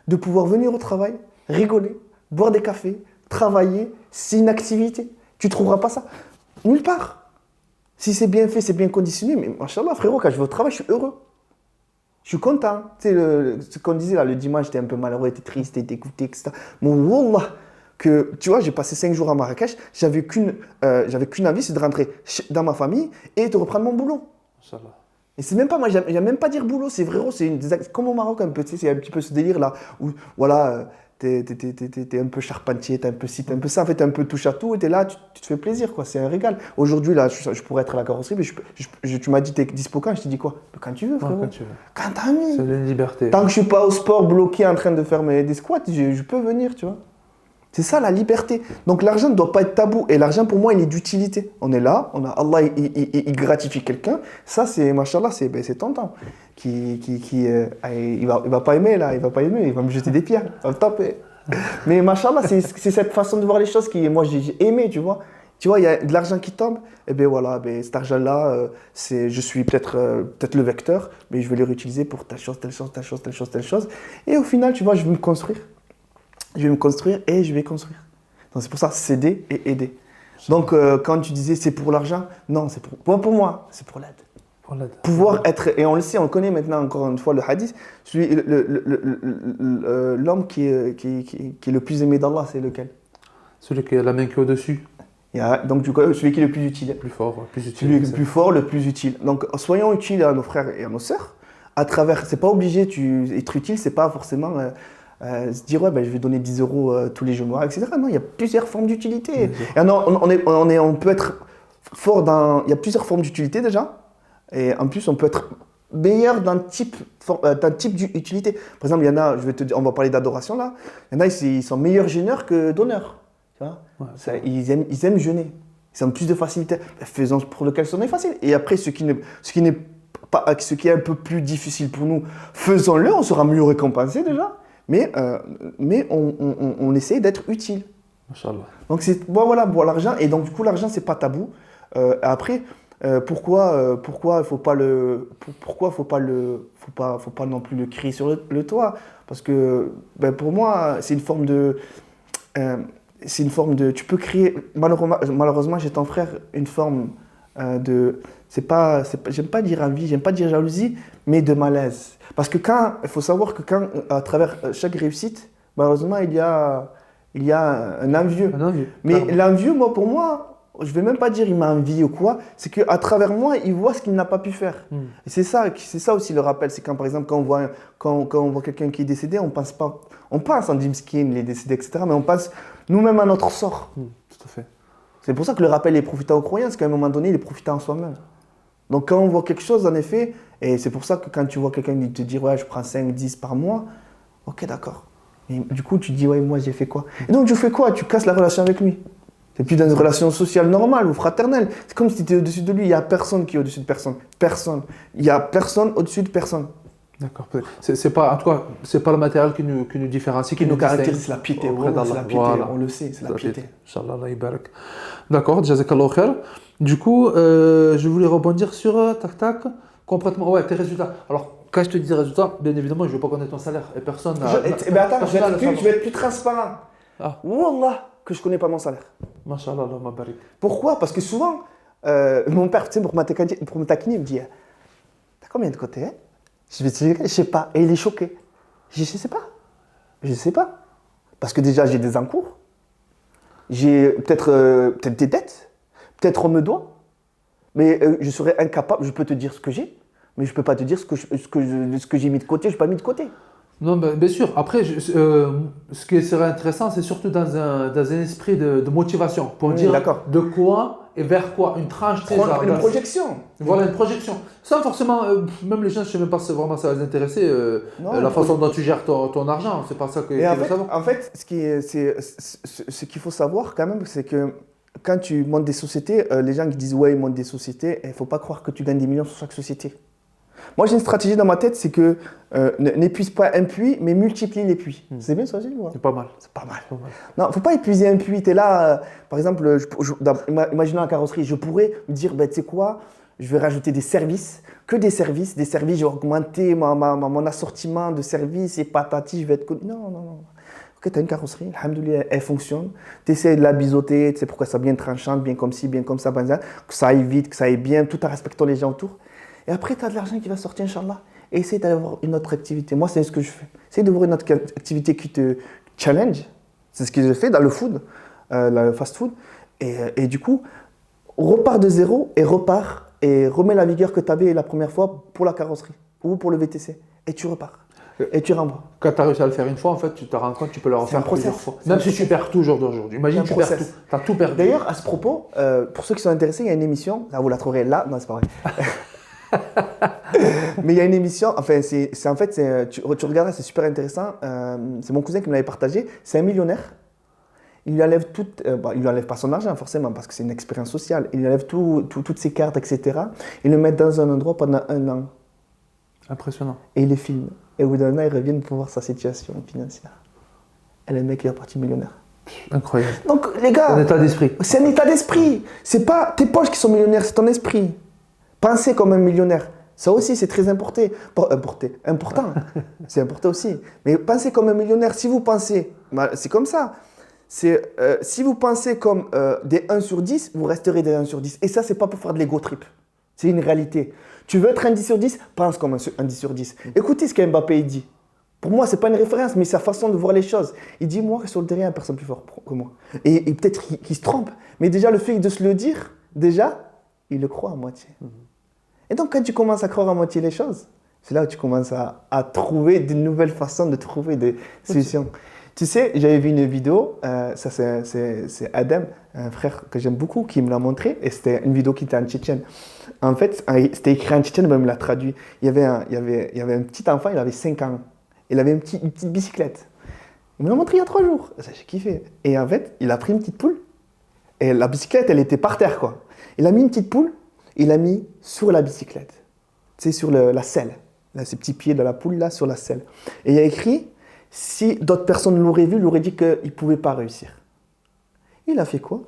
de pouvoir venir au travail, rigoler, boire des cafés, travailler, c'est une activité. Tu ne trouveras pas ça nulle part. Si c'est bien fait, c'est bien conditionné, mais machallah, frérot, quand je vais au travail, je suis heureux. Je suis content. Tu sais, ce qu'on disait là, le dimanche, j'étais un peu malheureux, j'étais triste, j'étais dégoûté, etc. Mon wallah, que tu vois, j'ai passé 5 jours à Marrakech, j'avais qu'une envie, c'est de rentrer dans ma famille et de reprendre mon boulot. Inch'Allah. Et c'est même pas, moi, j'aime même pas dire boulot, c'est frérot, comme au Maroc un peu, tu sais, c'est un petit peu ce délire là, où voilà, t'es un peu charpentier, t'es un peu ci, t'es un peu ça, en fait, t'es un peu touche à tout, et t'es là, tu te fais plaisir, quoi, c'est un régal. Aujourd'hui, là, je pourrais être à la carrosserie, mais tu m'as dit, t'es dispo quand? Je t'ai dit quoi? Quand tu veux, frérot. Quand tu veux. Quand t'as envie. C'est une liberté. Tant que je suis pas au sport, bloqué, en train de faire des squats, je peux venir, tu vois. C'est ça la liberté. Donc l'argent ne doit pas être tabou. Et l'argent pour moi il est d'utilité. On est là, Allah il gratifie quelqu'un. Ça c'est, machallah, c'est tentant. Il va pas aimer là, il va me jeter des pierres, il va me taper. Mais machallah, c'est cette façon de voir les choses qui moi j'ai aimé, tu vois. Tu vois, il y a de l'argent qui tombe, et bien voilà, cet argent-là, je suis peut-être le vecteur, mais je vais le réutiliser pour telle chose. Et au final, tu vois, je vais me construire. Je vais me construire et je vais construire. Donc c'est pour ça, s'aider et aider. Donc quand tu disais c'est pour l'argent, non, c'est pour moi, c'est pour l'aide. Pouvoir être, et on le sait, on connaît maintenant encore une fois le hadith, l'homme qui est le plus aimé d'Allah, c'est lequel? Celui qui a la main qui est au-dessus. Donc du coup, celui qui est le plus utile. Plus fort, plus utile. Celui le plus fort, le plus utile. Donc soyons utiles à nos frères et à nos sœurs. À travers, c'est pas obligé être utile, c'est pas forcément se dire ouais, je vais donner 10 euros tous les jours, etc. Non, il y a plusieurs formes d'utilité. Et on peut être fort dans. Il y a plusieurs formes d'utilité déjà. Et en plus, on peut être meilleur d'un type d'utilité. Par exemple, il y en a, on va parler d'adoration là. Il y en a, ils sont meilleurs jeûneurs que donneurs. Tu vois, ils aiment jeûner. Ils ont plus de facilité. Faisons pour lequel ce n'est facile. Et après, ce qui est un peu plus difficile pour nous, faisons-le. On sera mieux récompensé déjà. Mais on essaie d'être utile. Inch'Allah. Donc voilà, pour l'argent. Et donc du coup, l'argent, c'est pas tabou. Après, pourquoi il faut pas non plus le crier sur le toit? Parce que pour moi, c'est une forme de tu peux créer, malheureusement chez ton frère, une forme de, j'aime pas dire envie, j'aime pas dire jalousie, mais de malaise. Parce que il faut savoir que à travers chaque réussite, malheureusement, il y a un envieux. Mais l'envieux, pour moi, je vais même pas dire il m'a envié ou quoi, c'est qu'à travers moi, il voit ce qu'il n'a pas pu faire. Et c'est ça aussi le rappel, c'est quand par exemple, quand on voit quelqu'un qui est décédé, on pense en Jim Skin, il est décédé, etc. Mais on pense nous-mêmes à notre sort. Tout à fait. C'est pour ça que le rappel est profitant aux croyants, c'est qu'à un moment donné, il est profitant en soi-même. Donc quand on voit quelque chose, en effet, et c'est pour ça que quand tu vois quelqu'un te dire ouais, je prends 5, 10 par mois, ok, d'accord. Et du coup, tu te dis ouais, moi j'ai fait quoi? Et donc tu fais quoi? Tu casses la relation avec lui. C'est plus dans une relation sociale normale ou fraternelle. C'est comme si tu étais au-dessus de lui. Il n'y a personne qui est au-dessus de personne. Personne. Il n'y a personne au-dessus de personne. D'accord. C'est pas, en tout cas, c'est pas le matériel qui nous différencie, qui nous caractérise, c'est la piété. C'est la piété, voilà. On le sait, c'est la piété. Inch'Allah, Allah barak. D'accord, jazakallahu khair. Du coup, je voulais rebondir sur complètement, tes résultats. Alors, quand je te dis résultats, bien évidemment, je ne veux pas connaître ton salaire. Et personne n'a. Attends, je vais être plus transparent. Wallah, que je ne connais pas mon salaire. Masha'Allah, Allah barak. Pourquoi? Parce que souvent, mon père, pour me taquiner, il me dit t'as combien de côté hein? Je vais te dire, je sais pas. Et il est choqué. Je dis, je sais pas. Parce que déjà, j'ai des encours. J'ai peut-être des dettes. Peut-être on me doit. Mais je serais incapable. Je peux te dire ce que j'ai. Mais je peux pas te dire ce que j'ai mis de côté, je n'ai pas mis de côté. Non, ben, bien sûr. Après, ce qui serait intéressant, c'est surtout dans un esprit de motivation, pour dire de quoi et vers quoi, une tranche. Une projection. Voilà, une projection. Sans forcément, même les gens, je ne sais même pas si vraiment ça va les intéresser, la façon dont tu gères ton argent, c'est pas ça qu'ils veulent savoir. En fait, ce qu'il faut savoir quand même, c'est que quand tu montes des sociétés, les gens qui disent ouais, ils montent des sociétés, il ne faut pas croire que tu gagnes des millions sur chaque société. Moi, j'ai une stratégie dans ma tête, c'est que n'épuise pas un puits, mais multiplie les puits. C'est bien ça, c'est pas mal. C'est pas mal. Non, il ne faut pas épuiser un puits. Tu es là, par exemple, imaginons la carrosserie, je pourrais me dire, tu sais quoi, je vais rajouter des services, je vais augmenter mon assortiment de services et patati, je vais être... Non. Ok, tu as une carrosserie, alhamdoulilah, elle fonctionne. Tu essaies de la biseauter, tu sais pourquoi ça bien tranchante, bien comme ci, bien comme ça, que ça aille vite, que ça aille bien, tout en respectant les gens autour. Et après, tu as de l'argent qui va sortir, Inch'Allah. Et essaie d'avoir une autre activité. Moi, c'est ce que je fais. Essaye d'avoir une autre activité qui te challenge. C'est ce que j'ai fait dans le food, le fast-food. Et du coup, repars de zéro et remets la vigueur que tu avais la première fois pour la carrosserie ou pour le VTC. Et tu repars. Et tu renvoies. Quand tu as réussi à le faire une fois, en fait, tu te rends compte que tu peux le refaire plusieurs fois. Même si tu perds tout aujourd'hui. Imagine tu perds tout. Tu as tout perdu. D'ailleurs, à ce propos, pour ceux qui sont intéressés, il y a une émission. Là, vous la trouverez là. Non, c'est pas vrai. Mais il y a une émission. Enfin, tu regarderas, c'est super intéressant. C'est mon cousin qui me l'avait partagé. C'est un millionnaire. Il lui enlève il lui enlève pas son argent forcément parce que c'est une expérience sociale. Il lui enlève toutes ses cartes, etc. Il le met dans un endroit pendant 1 an. Impressionnant. Et il les filme. Et au bout d'un an, ils reviennent pour voir sa situation financière. Et le mec, il est reparti millionnaire. Incroyable. Donc, les gars, c'est un état d'esprit. C'est un état d'esprit. C'est pas tes poches qui sont millionnaires, c'est ton esprit. Pensez comme un millionnaire. Ça aussi, c'est très important. C'est important aussi. Mais pensez comme un millionnaire. Si vous pensez, c'est comme ça. Si vous pensez comme des 1 sur 10, vous resterez des 1 sur 10. Et ça, c'est pas pour faire de l'ego trip. C'est une réalité. Tu veux être un 10 sur 10, pense comme un 10 sur 10. Écoutez ce qu'Mbappé dit. Pour moi, ce n'est pas une référence, mais sa façon de voir les choses. Il dit, moi, sur le terrain, il n'y a personne plus fort que moi. Et peut-être qu'il se trompe. Mais déjà, le fait de se le dire, déjà, il le croit à moitié. Et donc, quand tu commences à croire à moitié les choses, c'est là où tu commences à trouver de nouvelles façons de trouver des solutions. Tu sais, j'avais vu une vidéo, ça c'est Adam, un frère que j'aime beaucoup, qui me l'a montré, et c'était une vidéo qui était en tchétchène. En fait, c'était écrit en tchétchène, mais il me l'a traduit. Il y avait un petit enfant, il avait 5 ans. Il avait une petite bicyclette. Il me l'a montré il y a 3 jours. J'ai kiffé. Et en fait, il a pris une petite poule, et la bicyclette, elle était par terre, quoi. Il a mis une petite poule, il l'a mis sur la bicyclette. Tu sais, sur la selle. Là, ces petits pieds de la poule, là, sur la selle. Et il y a écrit... Si d'autres personnes l'auraient vu, il aurait dit qu'il ne pouvait pas réussir. Il a fait quoi?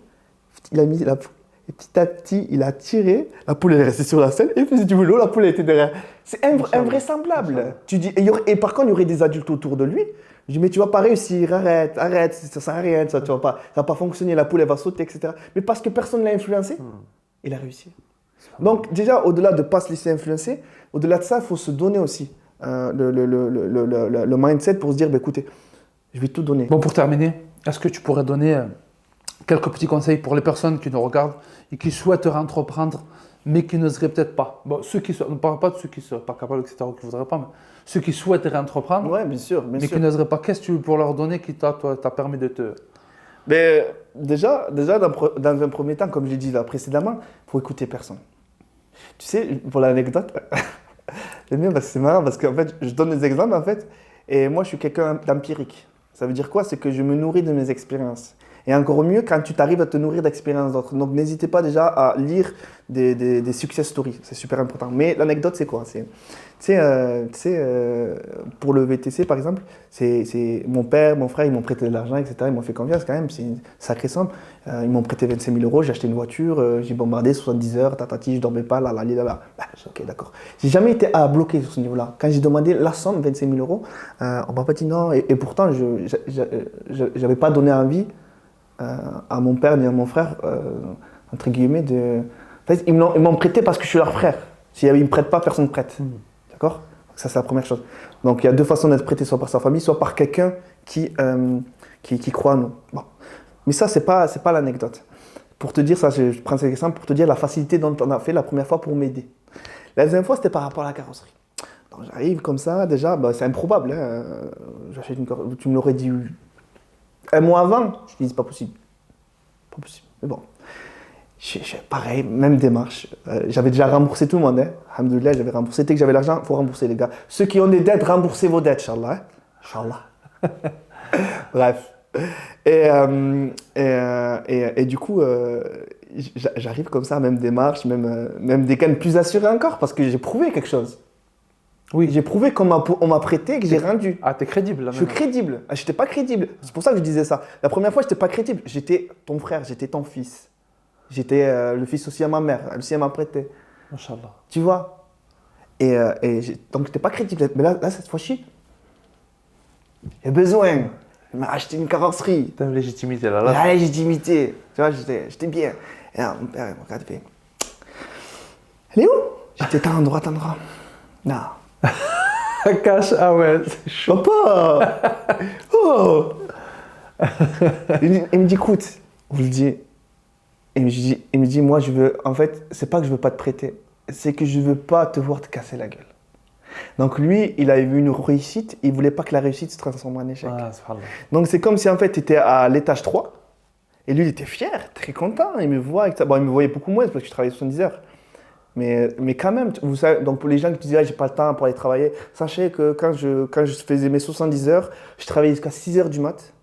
Il a mis la poule. Et petit à petit, il a tiré. La poule est restée sur la selle et il faisait du boulot. La poule était derrière. C'est invraisemblable. Tu dis, et par contre, il y aurait des adultes autour de lui. Je dis, mais tu ne vas pas réussir. Arrête. Ça ne sert à rien. Ça ne va pas fonctionner. La poule, elle va sauter, etc. Mais parce que personne ne l'a influencé, il a réussi. Donc, déjà, au-delà de ne pas se laisser influencer, au-delà de ça, il faut se donner aussi. Le mindset pour se dire, écoutez, je vais tout donner. Bon, pour terminer, est-ce que tu pourrais donner quelques petits conseils pour les personnes qui nous regardent et qui souhaiteraient entreprendre, mais qui n'oseraient peut-être pas? Bon, on ne parle pas de ceux qui ne seraient pas capables, etc., ou qui ne voudraient pas, mais ceux qui souhaiteraient entreprendre, bien sûr. Qui n'oseraient pas. Qu'est-ce que tu veux pour leur donner qui t'a permis de te... Mais déjà dans un premier temps, comme je l'ai dit là précédemment, il faut écouter personne. Tu sais, pour l'anecdote... C'est marrant parce qu'en fait, je donne des exemples en fait, et moi je suis quelqu'un d'empirique. Ça veut dire quoi? C'est que je me nourris de mes expériences. Et encore mieux quand tu t'arrives à te nourrir d'expériences d'autres. Donc n'hésitez pas déjà à lire des success stories, c'est super important. Mais l'anecdote c'est quoi? Pour le VTC par exemple, c'est mon père, mon frère, ils m'ont prêté de l'argent, etc. Ils m'ont fait confiance quand même, c'est une sacrée somme. Ils m'ont prêté 25 000 €, j'ai acheté une voiture, j'ai bombardé 70 heures, tatati, je dormais pas, là. Ok, d'accord. J'ai jamais été à bloquer sur ce niveau-là. Quand j'ai demandé la somme, 25 000 €, on m'a pas dit non. Et pourtant, je n'avais pas donné envie à mon père ni à mon frère, entre guillemets, de... En fait, ils m'ont prêté parce que je suis leur frère. S'ils ne me prêtent pas, personne ne prête. D'accord? Ça, c'est la première chose. Donc, il y a 2 façons d'être prêté, soit par sa famille, soit par quelqu'un qui croit en nous. Bon. Mais ça, c'est pas l'anecdote. Pour te dire ça, je prends cet exemple pour te dire la facilité dont on a fait la première fois pour m'aider. La deuxième fois, c'était par rapport à la carrosserie. Donc j'arrive comme ça, déjà, bah, c'est improbable. Hein. J'achète une Carrosserie. Tu me l'aurais dit un mois avant, je te dis, c'est pas possible. Pas possible. Mais bon. Pareil, même démarche. J'avais déjà remboursé tout le monde. Hein. Alhamdoulilah, j'avais remboursé. Dès que j'avais l'argent, il faut rembourser, les gars. Ceux qui ont des dettes, remboursez vos dettes, Inch'Allah. Hein. Inch'Allah. Bref. Et du coup, j'arrive comme ça, même démarche, même des cannes plus assurées encore, parce que j'ai prouvé quelque chose. Oui, j'ai prouvé qu'on m'a prêté et que j'ai rendu. Ah, t'es crédible là. Je suis crédible. Ah, j'étais pas crédible. C'est pour ça que je disais ça. La première fois, j'étais pas crédible. J'étais ton frère, j'étais ton fils. J'étais le fils aussi à ma mère. Elle aussi, elle m'a prêté. Inch'Allah. Tu vois. Donc, j'étais pas crédible. Mais là cette fois-ci, j'ai besoin. Il m'a acheté une carrosserie. T'as une légitimité là. La légitimité. Tu vois, j'étais bien. Et là, mon père, il me regarde et fait, elle est où? J'étais à un endroit. Non. Cash, ah ouais, c'est chaud. Papa! Oh! Il me dit, écoute, on le dit. Il me dit, moi, en fait, c'est pas que je veux pas te prêter, c'est que je veux pas te voir te casser la gueule. Donc lui, il avait vu une réussite, il voulait pas que la réussite se transforme en échec. Ah, donc c'est comme si en fait, tu étais à l'étage 3, et lui, il était fier, très content, il me voit avec ça. Bon, il me voyait beaucoup moins parce que je travaillais 70 heures. Mais quand même, vous savez, donc pour les gens qui disaient j'ai pas le temps pour aller travailler, sachez que quand je faisais mes 70 heures, je travaillais jusqu'à 6 heures du mat.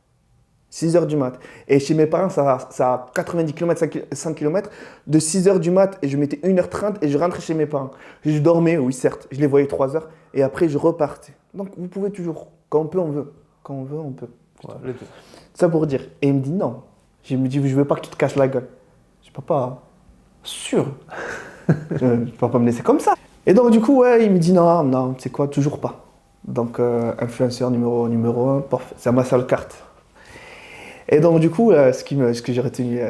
6 heures du mat. Et chez mes parents, ça a 90 km, 100 km. De 6 heures du mat, et je mettais 1h30 et je rentrais chez mes parents. Je dormais, oui, certes, je les voyais 3 heures. Et après, je repartais. Donc, vous pouvez toujours, quand on peut, on veut. Quand on veut, on peut. Ouais, ça pour dire. Et il me dit non. Je me dis, je veux pas que tu te casses la gueule. Je dis, papa, sûr. Je ne peux pas me laisser comme ça. Et donc, du coup, ouais, il me dit non, tu sais quoi, toujours pas. Donc, influenceur numéro 1, c'est ma seule carte. Et donc, du coup, ce que j'ai retenu,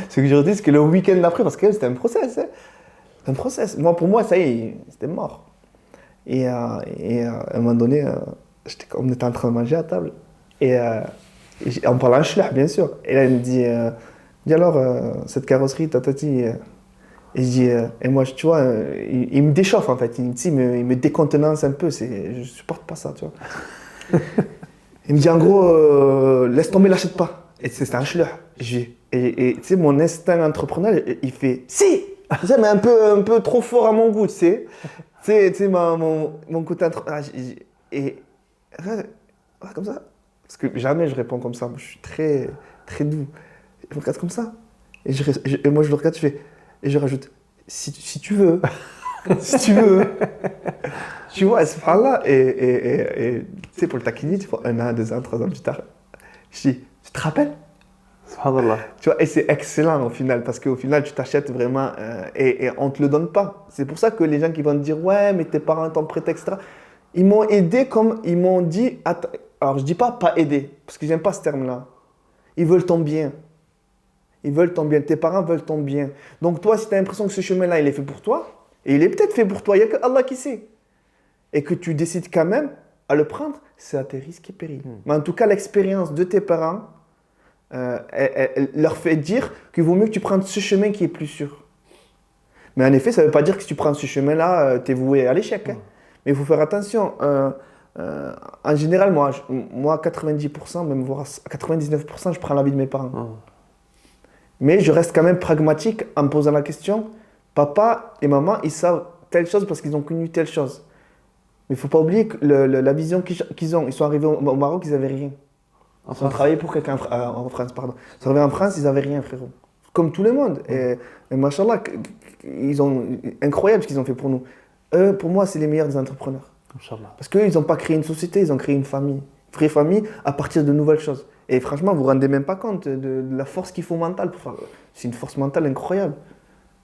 c'est que le week-end d'après, parce que c'était un process. Hein. Un process. Pour moi, ça y est, c'était mort. Et à un moment donné, on était en train de manger à table. Et on parlait en shlah, bien sûr. Et là, il me dit alors, cette carrosserie, tatati. Et je dis, et moi, tu vois, il me déchauffe en fait. Il me décontenance un peu. Je supporte pas ça, tu vois. Il me dit en gros, laisse tomber, l'achète pas. Et c'est un chleur. Et tu sais, mon instinct entrepreneur, il fait si. Tu sais, mais un peu trop fort à mon goût, tu sais. Tu sais, mon côté entrepreneur. Et comme ça. Parce que jamais je réponds comme ça. Moi, je suis très, très doux. Je me regarde comme ça. Et moi, je le regarde, je fais. Et je rajoute, si tu veux, si tu veux. Tu vois, ce là et tu sais, pour le taquiner, tu vois, 1 an, 2 ans, 3 ans plus tard. Je dis, tu te rappelles? Subhanallah. Tu vois, et c'est excellent au final, parce qu'au final, tu t'achètes vraiment et on ne te le donne pas. C'est pour ça que les gens qui vont te dire, ouais, mais tes parents t'ont prêté, etc. Ils m'ont aidé comme ils m'ont dit, alors je dis pas aider, parce que j'aime pas ce terme-là. Ils veulent ton bien. Ils veulent ton bien, tes parents veulent ton bien. Donc toi, si tu as l'impression que ce chemin-là, il est fait pour toi, et il est peut-être fait pour toi, il n'y a que Allah qui sait, et que tu décides quand même à le prendre, c'est à tes risques et périls. Mais en tout cas, l'expérience de tes parents elle leur fait dire qu'il vaut mieux que tu prennes ce chemin qui est plus sûr. Mais en effet, ça ne veut pas dire que si tu prends ce chemin-là, tu es voué à l'échec. Hein. Mais il faut faire attention. En général, moi, 90%, même voire 99%, je prends l'avis de mes parents. Mais je reste quand même pragmatique en me posant la question, papa et maman, ils savent telle chose parce qu'ils ont connu telle chose. Mais il ne faut pas oublier que la vision qu'ils ont. Ils sont arrivés au Maroc, ils n'avaient rien. Ils ont travaillé pour quelqu'un en France, pardon. Ils sont arrivés en France, ils n'avaient rien, frérot. Comme tout le monde. Et machallah, incroyable ce qu'ils ont fait pour nous. Eux, pour moi, c'est les meilleurs des entrepreneurs. Inch'Allah. Parce qu'eux, ils n'ont pas créé une société, ils ont créé une famille. Une vraie famille à partir de nouvelles choses. Et franchement, vous ne vous rendez même pas compte de la force qu'il faut mentale. C'est une force mentale incroyable.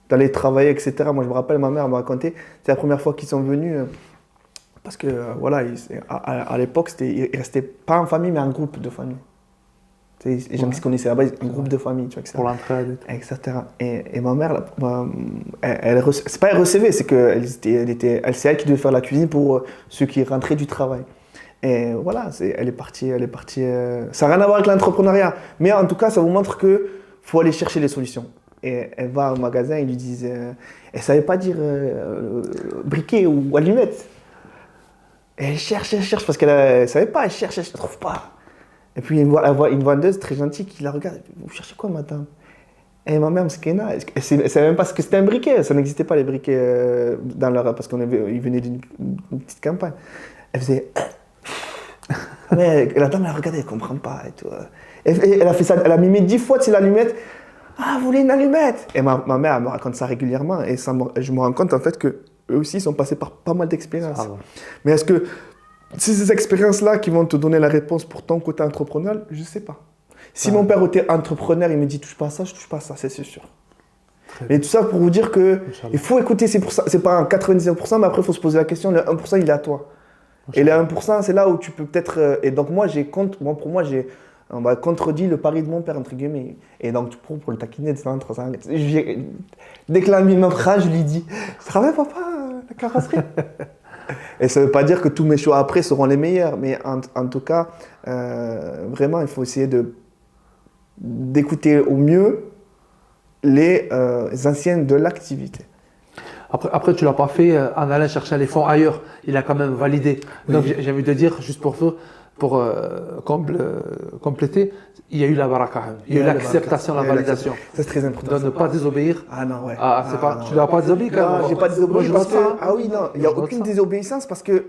D'aller travailler, etc. Moi, je me rappelle, ma mère m'a raconté, c'est la première fois qu'ils sont venus. Parce que, voilà, à l'époque, ils ne restaient pas en famille, mais en groupe de famille. Les gens qui se connaissaient là-bas, un groupe de famille, tu vois, etc. Pour l'entraide. Etc. Et ma mère, c'est pas elle recevait, c'est que c'est elle qui devait faire la cuisine pour ceux qui rentraient du travail. Et voilà, elle est partie. Ça n'a rien à voir avec l'entrepreneuriat. Mais en tout cas, ça vous montre qu'il faut aller chercher les solutions. Et elle va au magasin, ils lui disent... elle ne savait pas dire briquet ou allumette. Et elle cherche, parce qu'elle ne savait pas, elle cherche, elle ne trouve pas. Et puis elle voit une vendeuse très gentille qui la regarde. Vous cherchez quoi, madame? Et ma mère, elle ne savait même pas ce que c'était un briquet. Ça n'existait pas, les briquets, parce qu'ils venaient d'une petite campagne. Elle faisait... Mais la dame, elle regardait, elle ne comprend pas. Et tout. Et elle a fait ça, elle a mimé 10 fois de ses allumettes. Ah, vous voulez une allumette? Et ma mère, elle me raconte ça régulièrement. Et je me rends compte, en fait, qu'eux aussi, ils sont passés par pas mal d'expériences. Ah ouais. Mais est-ce que c'est ces expériences-là qui vont te donner la réponse pour ton côté entrepreneurial? Je ne sais pas. Si mon père était entrepreneur, il me dit touche pas à ça, je touche pas à ça, c'est sûr. Mais tout ça pour vous dire qu'il faut écouter, c'est pas un 99%, mais après il faut se poser la question, le 1% il est à toi. Et le 1%, c'est là où tu peux peut-être... Et donc pour moi, on va contredit le pari de mon père, entre guillemets. Et donc pour le taquiner de ça, dès que l'ami me prend, je lui dis « Ça va papa, la carrosserie ?» Et ça ne veut pas dire que tous mes choix après seront les meilleurs, mais en tout cas, vraiment, il faut essayer d'écouter au mieux les anciennes de l'activité. Après, tu ne l'as pas fait en allant chercher les fonds ailleurs. Il a quand même validé. Oui. Donc, j'ai envie de dire, juste pour compléter, il y a eu la baraka. Il y a eu l'acceptation, la validation. C'est très important. De ne pas désobéir. Ah non, ouais. Tu ne l'as pas désobéi quand même. Non, je n'ai pas désobéi parce que... Ah oui, non, il n'y a aucune désobéissance parce que...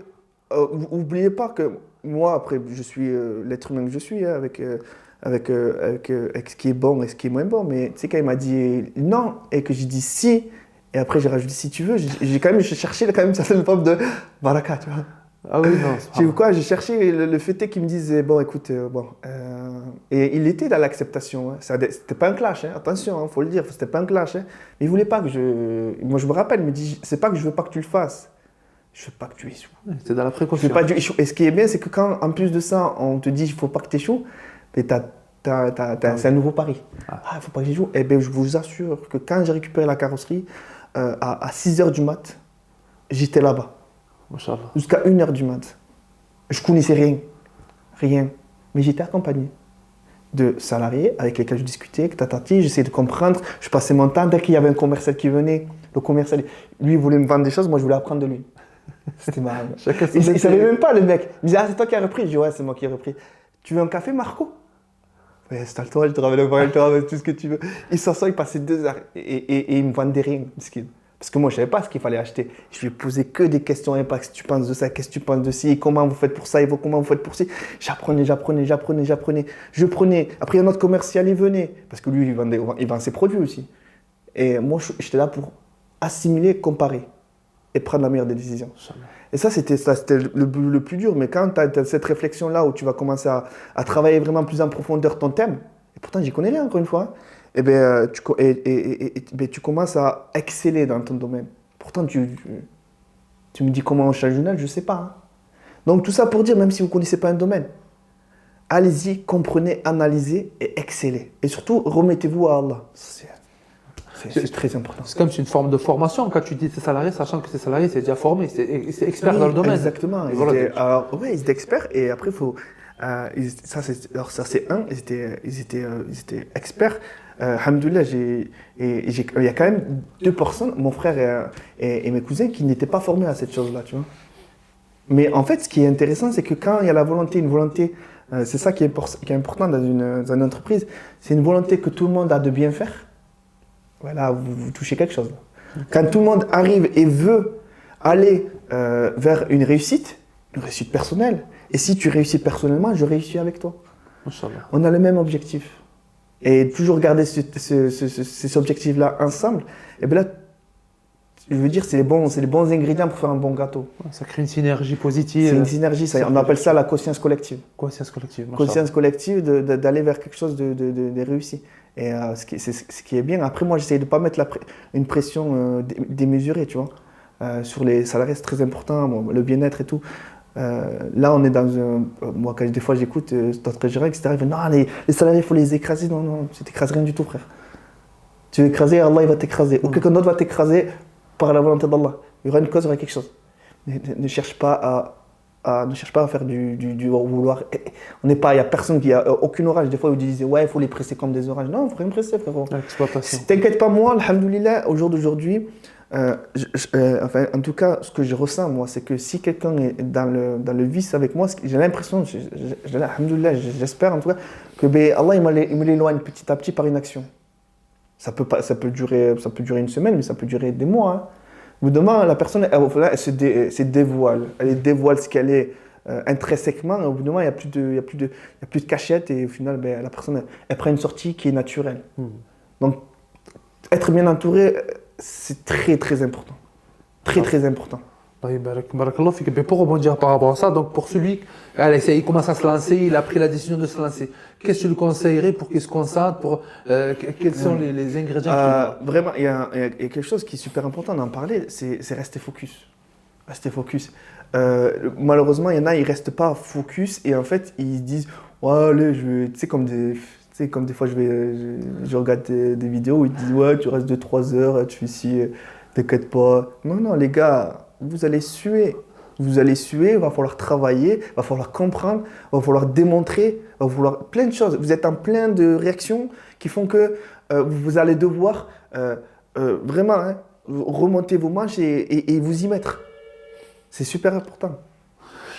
N'oubliez pas que moi, après, je suis l'être humain que je suis, hein, avec ce qui est bon et ce qui est moins bon. Mais tu sais, quand il m'a dit non et que j'ai dit si, et après j'ai rajouté si tu veux, j'ai quand même cherché quand même certaines formes de baraka, tu vois. Ah oui, non. Tu sais quoi, j'ai cherché le fait est qu'il me dise bon, écoute, et il était dans l'acceptation. Hein. C'était pas un clash, hein, attention, faut le dire, c'était pas un clash. Hein. Mais il voulait pas que moi je me rappelle, il me dit c'est pas que je veux pas que tu le fasses. Je veux pas que tu échoues. C'est dans la précaution. Je veux pas que tu échoues. Et ce qui est bien, c'est que quand, en plus de ça, on te dit qu'il faut pas que tu échoues, c'est un nouveau pari. Il faut pas que j'échoue. Et bien, je vous assure que quand j'ai récupéré la carrosserie, à 6h du mat, j'étais là-bas. Jusqu'à 1h du mat. Je connaissais rien. Mais j'étais accompagné de salariés avec lesquels je discutais, j'essayais de comprendre. Je passais mon temps. Dès qu'il y avait un commercial qui venait, le commercial, lui, il voulait me vendre des choses, moi, je voulais apprendre de lui. C'était marrant. Il ne savait même pas, le mec. Il me disait, c'est toi qui as repris. Je dis, ouais, c'est moi qui ai repris. Tu veux un café, Marco? Ouais, installe-toi, je te ramène tout ce que tu veux. Il s'assoit, il passait 2 heures et il me vendait rien, miskin. Parce que moi, je ne savais pas ce qu'il fallait acheter. Je lui posais que des questions impact. Qu'est-ce que tu penses de ça? Qu'est-ce que tu penses de ci? Comment vous faites pour ça? Comment vous faites pour ci? J'apprenais. Je prenais. Après, un autre commercial, il venait. Parce que lui, il vend ses produits aussi. Et moi, j'étais là pour assimiler, comparer et prendre la meilleure des décisions. Et ça, c'était le plus dur. Mais quand tu as cette réflexion-là où tu vas commencer à travailler vraiment plus en profondeur ton thème, et pourtant, j'y connais rien, encore une fois, et tu commences à exceller dans ton domaine. Pourtant, tu me dis comment on change une note, je ne sais pas. Hein. Donc, tout ça pour dire, même si vous ne connaissez pas un domaine, allez-y, comprenez, analysez et excellez. Et surtout, remettez-vous à Allah. C'est très important. C'est comme une forme de formation. Quand tu dis tes salariés, sachant que tes salariés, c'est déjà formé, c'est expert dans le domaine. Exactement. Ils étaient experts et après, il faut... ils étaient experts. Alhamdoulilah, il y a quand même 2 personnes, mon frère et mes cousins, qui n'étaient pas formés à cette chose-là, tu vois. Mais en fait, ce qui est intéressant, c'est que quand il y a une volonté, c'est ça qui est important dans une entreprise, c'est une volonté que tout le monde a de bien faire. Voilà, vous touchez quelque chose. Quand tout le monde arrive et veut aller vers une réussite personnelle, et si tu réussis personnellement, je réussis avec toi. Inch'Allah. On a le même objectif. Et toujours garder ces objectifs-là ensemble, et bien là, je veux dire, c'est les bons ingrédients pour faire un bon gâteau. Ça crée une synergie positive. C'est une synergie, on appelle ça la conscience collective. Conscience collective. Conscience collective d'aller vers quelque chose de réussi. Et ce qui est bien, après moi j'essaie de ne pas mettre une pression démesurée, tu vois. Sur les salariés, c'est très important, le bien-être et tout. Là on est dans moi des fois j'écoute d'autres gérants, etc. Ils disent non, les salariés il faut les écraser. Non, tu t'écrases rien du tout, frère. Tu veux écraser, Allah il va t'écraser. Ou quelqu'un d'autre va t'écraser par la volonté d'Allah. Il y aura une cause, il y aura quelque chose. Ne cherche pas ne cherche pas à faire du vouloir. Il n'y a personne qui a aucune orage. Des fois, ils disent ouais, il faut les presser comme des orages. Non, il ne faut rien presser, frérot. T'inquiète pas, moi, alhamdoulilah, au jour d'aujourd'hui, enfin, en tout cas, ce que je ressens, moi, c'est que si quelqu'un est dans le vice avec moi, j'ai l'impression, alhamdoulilah, j'espère en tout cas, que Allah il me l'éloigne petit à petit par une action. Ça peut durer une semaine, mais ça peut durer des mois. Hein. Au bout d'un moment, la personne, elle se dévoile. Elle dévoile ce qu'elle est intrinsèquement. Au bout d'un moment, il n'y a plus de cachette. Et au final, la personne, elle prend une sortie qui est naturelle. Donc, être bien entouré, c'est très, très important. Très, très important. Pour rebondir par rapport à ça, donc pour celui il commence à se lancer, il a pris la décision de se lancer. Qu'est-ce que tu lui conseillerais pour qu'il se concentre quels sont les ingrédients Vraiment, il y a quelque chose qui est super important d'en parler, c'est rester focus. Rester focus. Malheureusement, il y en a, ils ne restent pas focus et en fait, ils disent ouais, allez, tu sais, comme des fois, je regarde des vidéos où ils disent ouais, tu restes 2-3 heures, tu fais ci, t'inquiète pas. Non, les gars. Vous allez suer, il va falloir travailler, il va falloir comprendre, il va falloir démontrer, il va falloir plein de choses. Vous êtes en plein de réactions qui font que vous allez devoir vraiment remonter vos manches et vous y mettre. C'est super important.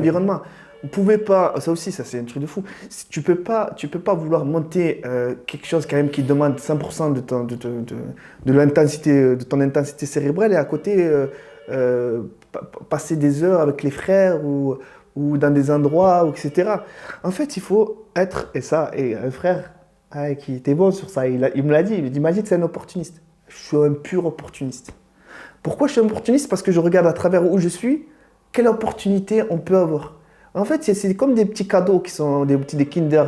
L'environnement, vous pouvez pas, ça aussi, ça c'est un truc de fou. Tu peux pas vouloir monter quelque chose quand même qui demande 100% de l'intensité, de ton intensité cérébrale et à côté passer des heures avec les frères ou dans des endroits, etc. En fait, il faut être, et un frère qui était bon sur ça, il me l'a dit, il me dit Majid, c'est un opportuniste. Je suis un pur opportuniste. Pourquoi je suis un opportuniste? Parce que je regarde à travers où je suis, quelle opportunité on peut avoir. En fait, c'est comme des petits cadeaux qui sont des kinder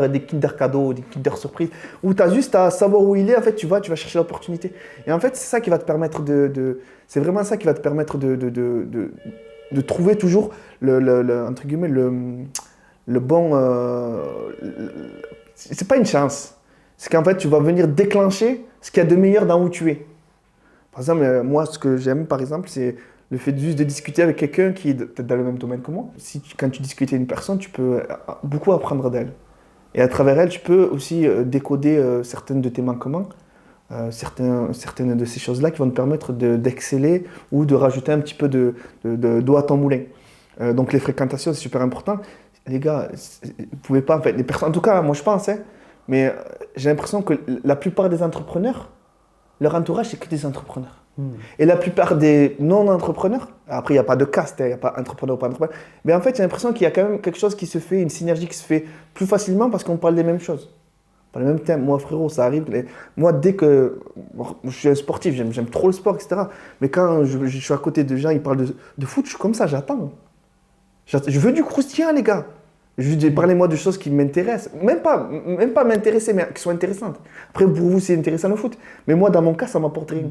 cadeaux, des kinder surprises, où tu as juste à savoir où il est, en fait, tu vas chercher l'opportunité. Et en fait, c'est ça qui va te permettre c'est vraiment ça qui va te permettre de trouver toujours entre guillemets, le bon... c'est pas une chance. C'est qu'en fait, tu vas venir déclencher ce qu'il y a de meilleur dans où tu es. Par exemple, moi, ce que j'aime, par exemple, c'est le fait juste de discuter avec quelqu'un qui est peut-être dans le même domaine que moi. Quand tu discutes avec une personne, tu peux beaucoup apprendre d'elle. Et à travers elle, tu peux aussi décoder certaines de tes manquements, certaines de ces choses-là qui vont te permettre d'exceller ou de rajouter un petit peu d'eau à ton moulin. Donc les fréquentations, c'est super important. Les gars, vous pouvez pas... En fait, les personnes, en tout cas, moi je pense, mais j'ai l'impression que la plupart des entrepreneurs, leur entourage, c'est que des entrepreneurs. Et la plupart des non-entrepreneurs, après il n'y a pas de caste, il n'y a pas entrepreneur ou pas entrepreneur, mais en fait j'ai l'impression qu'il y a quand même quelque chose qui se fait, une synergie qui se fait plus facilement parce qu'on parle des mêmes choses. On parle des mêmes thèmes. Moi frérot, ça arrive, moi dès que, je suis un sportif, j'aime trop le sport, etc. Mais quand je suis à côté de gens, ils parlent de foot, je suis comme ça, j'attends. Je veux du croustillant les gars. Parlez-moi de choses qui m'intéressent. Même pas m'intéresser, mais qui sont intéressantes. Après pour vous c'est intéressant le foot, mais moi dans mon cas ça m'apporte rien.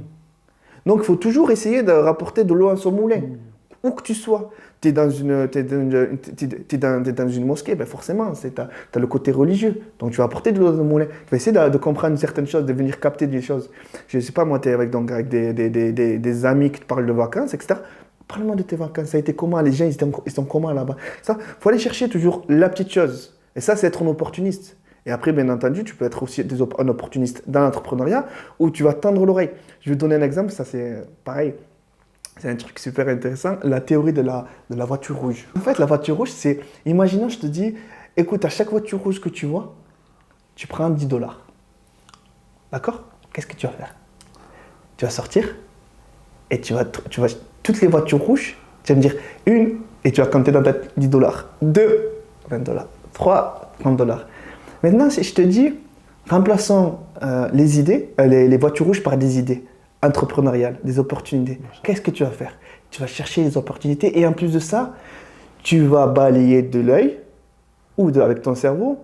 Donc, il faut toujours essayer de rapporter de l'eau à son moulin, où que tu sois. Tu es dans une mosquée, forcément, tu as le côté religieux. Donc, tu vas apporter de l'eau à ton moulin. Tu vas essayer de comprendre certaines choses, de venir capter des choses. Je ne sais pas, moi, tu es avec des amis qui te parlent de vacances, etc. Parle-moi de tes vacances. Ça a été comment? Les gens, ils sont comment là-bas? Il faut aller chercher toujours la petite chose. Et ça, c'est être un opportuniste. Et après, bien entendu, tu peux être aussi un opportuniste dans l'entrepreneuriat où tu vas tendre l'oreille. Je vais te donner un exemple, ça c'est pareil. C'est un truc super intéressant, la théorie de la voiture rouge. En fait, la voiture rouge, c'est, imaginons, je te dis, écoute, à chaque voiture rouge que tu vois, tu prends $10. D'accord? Qu'est-ce que tu vas faire? Tu vas sortir et tu vas toutes les voitures rouges, tu vas me dire une, et tu vas compter dans ta tête $10. 2, $20. 3, $30. Maintenant, si je te dis, remplaçons les voitures rouges par des idées entrepreneuriales, des opportunités. Qu'est-ce que tu vas faire? Tu vas chercher des opportunités et en plus de ça, tu vas balayer de l'œil ou avec ton cerveau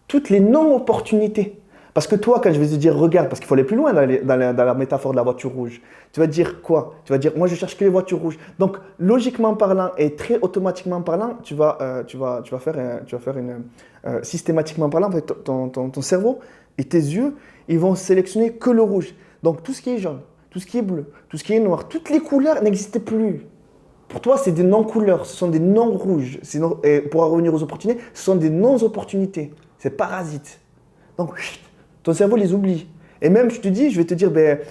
toutes les non-opportunités. Parce que toi, quand je vais te dire, regarde, parce qu'il faut aller plus loin dans la métaphore de la voiture rouge, tu vas dire quoi? Tu vas dire, moi je cherche que les voitures rouges. Donc, logiquement parlant et très automatiquement parlant, tu vas faire systématiquement parlant, ton cerveau et tes yeux, ils vont sélectionner que le rouge. Donc, tout ce qui est jaune, tout ce qui est bleu, tout ce qui est noir, toutes les couleurs n'existaient plus. Pour toi, c'est des non-couleurs, ce sont des non-rouges. Et pour en revenir aux opportunités, ce sont des non-opportunités. C'est parasites. Donc, ton cerveau les oublie. Et même, je vais te dire,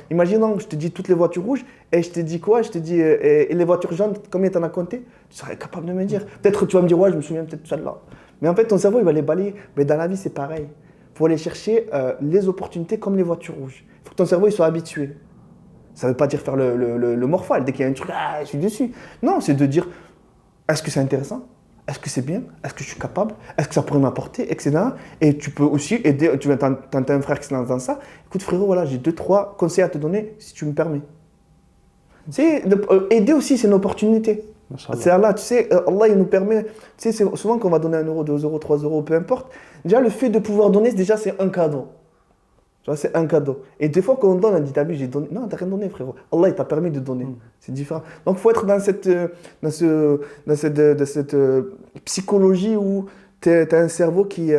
imaginons que je te dis toutes les voitures rouges, et je te dis quoi? Je te dis, et les voitures jaunes, combien tu en as compté? Tu serais capable de me dire. Peut-être que tu vas me dire, ouais, je me souviens peut-être de celle-là. Mais en fait, ton cerveau, il va les balayer. Mais dans la vie, c'est pareil. Il faut aller chercher les opportunités comme les voitures rouges. Il faut que ton cerveau il soit habitué. Ça ne veut pas dire faire le morphal. Dès qu'il y a un truc, je suis dessus. Non, c'est de dire, est-ce que c'est intéressant? Est-ce que c'est bien? Est-ce que je suis capable? Est-ce que ça pourrait m'apporter? Etc. Et tu peux aussi aider, tu as un frère qui se lance dans ça. Écoute frérot, voilà, j'ai 2-3 conseils à te donner, si tu me permets. Aider aussi, c'est une opportunité. C'est Allah, tu sais, Allah il nous permet, tu sais, c'est souvent qu'on va donner 1 euro, 2 euros, 3 euros, peu importe. Déjà, le fait de pouvoir donner, déjà, c'est un cadeau. Tu vois, c'est un cadeau. Et des fois, quand on donne, on dit, t'as vu, j'ai donné. Non, t'as rien donné, frérot. Allah, il t'a permis de donner. C'est différent. Donc, il faut être dans cette psychologie où t'as un cerveau qui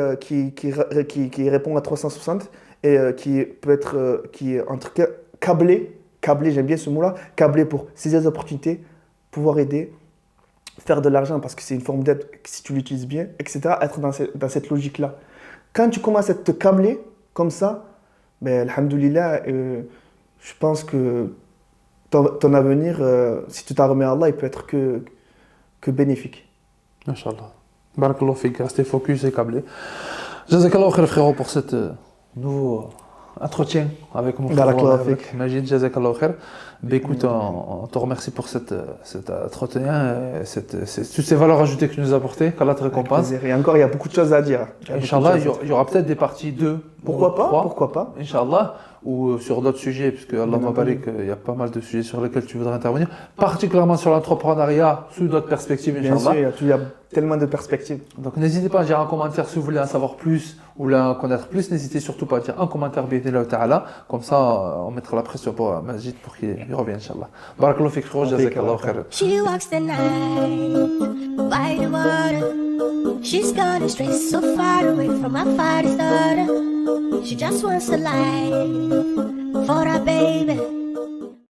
répond à 360 et qui peut être, qui est en tout cas câblé, j'aime bien ce mot-là, câblé pour saisir des opportunités, pouvoir aider, faire de l'argent parce que c'est une forme d'aide si tu l'utilises bien, etc. Être dans cette logique-là. Quand tu commences à te câbler comme ça, alhamdoulilah, je pense que ton avenir, si tu t'en remets à Allah, il peut être que bénéfique. Inch'Allah. Barakallahu fik, restez focus et câblé. Jazakallahu khair frérot pour cet nouveau entretien avec mon frère Majid. Jazakallahu khair. Écoute, on te remercie pour cet entretien, toutes ces valeurs ajoutées que tu nous as apportées, qu'Allah te récompense. Et encore, il y a beaucoup de choses à dire. Inch'Allah, il y aura peut-être des parties 2. Pourquoi pas. Inch'Allah, ou sur d'autres sujets, puisque Allah m'a parlé qu'il y a pas mal de sujets sur lesquels tu voudrais intervenir, particulièrement sur l'entrepreneuriat, sous d'autres perspectives, Inch'Allah. Bien sûr, il y a tellement de perspectives. Donc n'hésitez pas à dire en commentaire si vous voulez en savoir plus ou en connaître plus. N'hésitez surtout pas à dire en commentaire bi'idhnillah ta'ala. Comme ça, on mettra la pression pour Majid pour qu'il revienne, Inch'Allah. Barakallahu fik, jazakallahu khair. She walks the night by the water. She's gone straight so far away from my father's daughter. She just wants a life for her baby.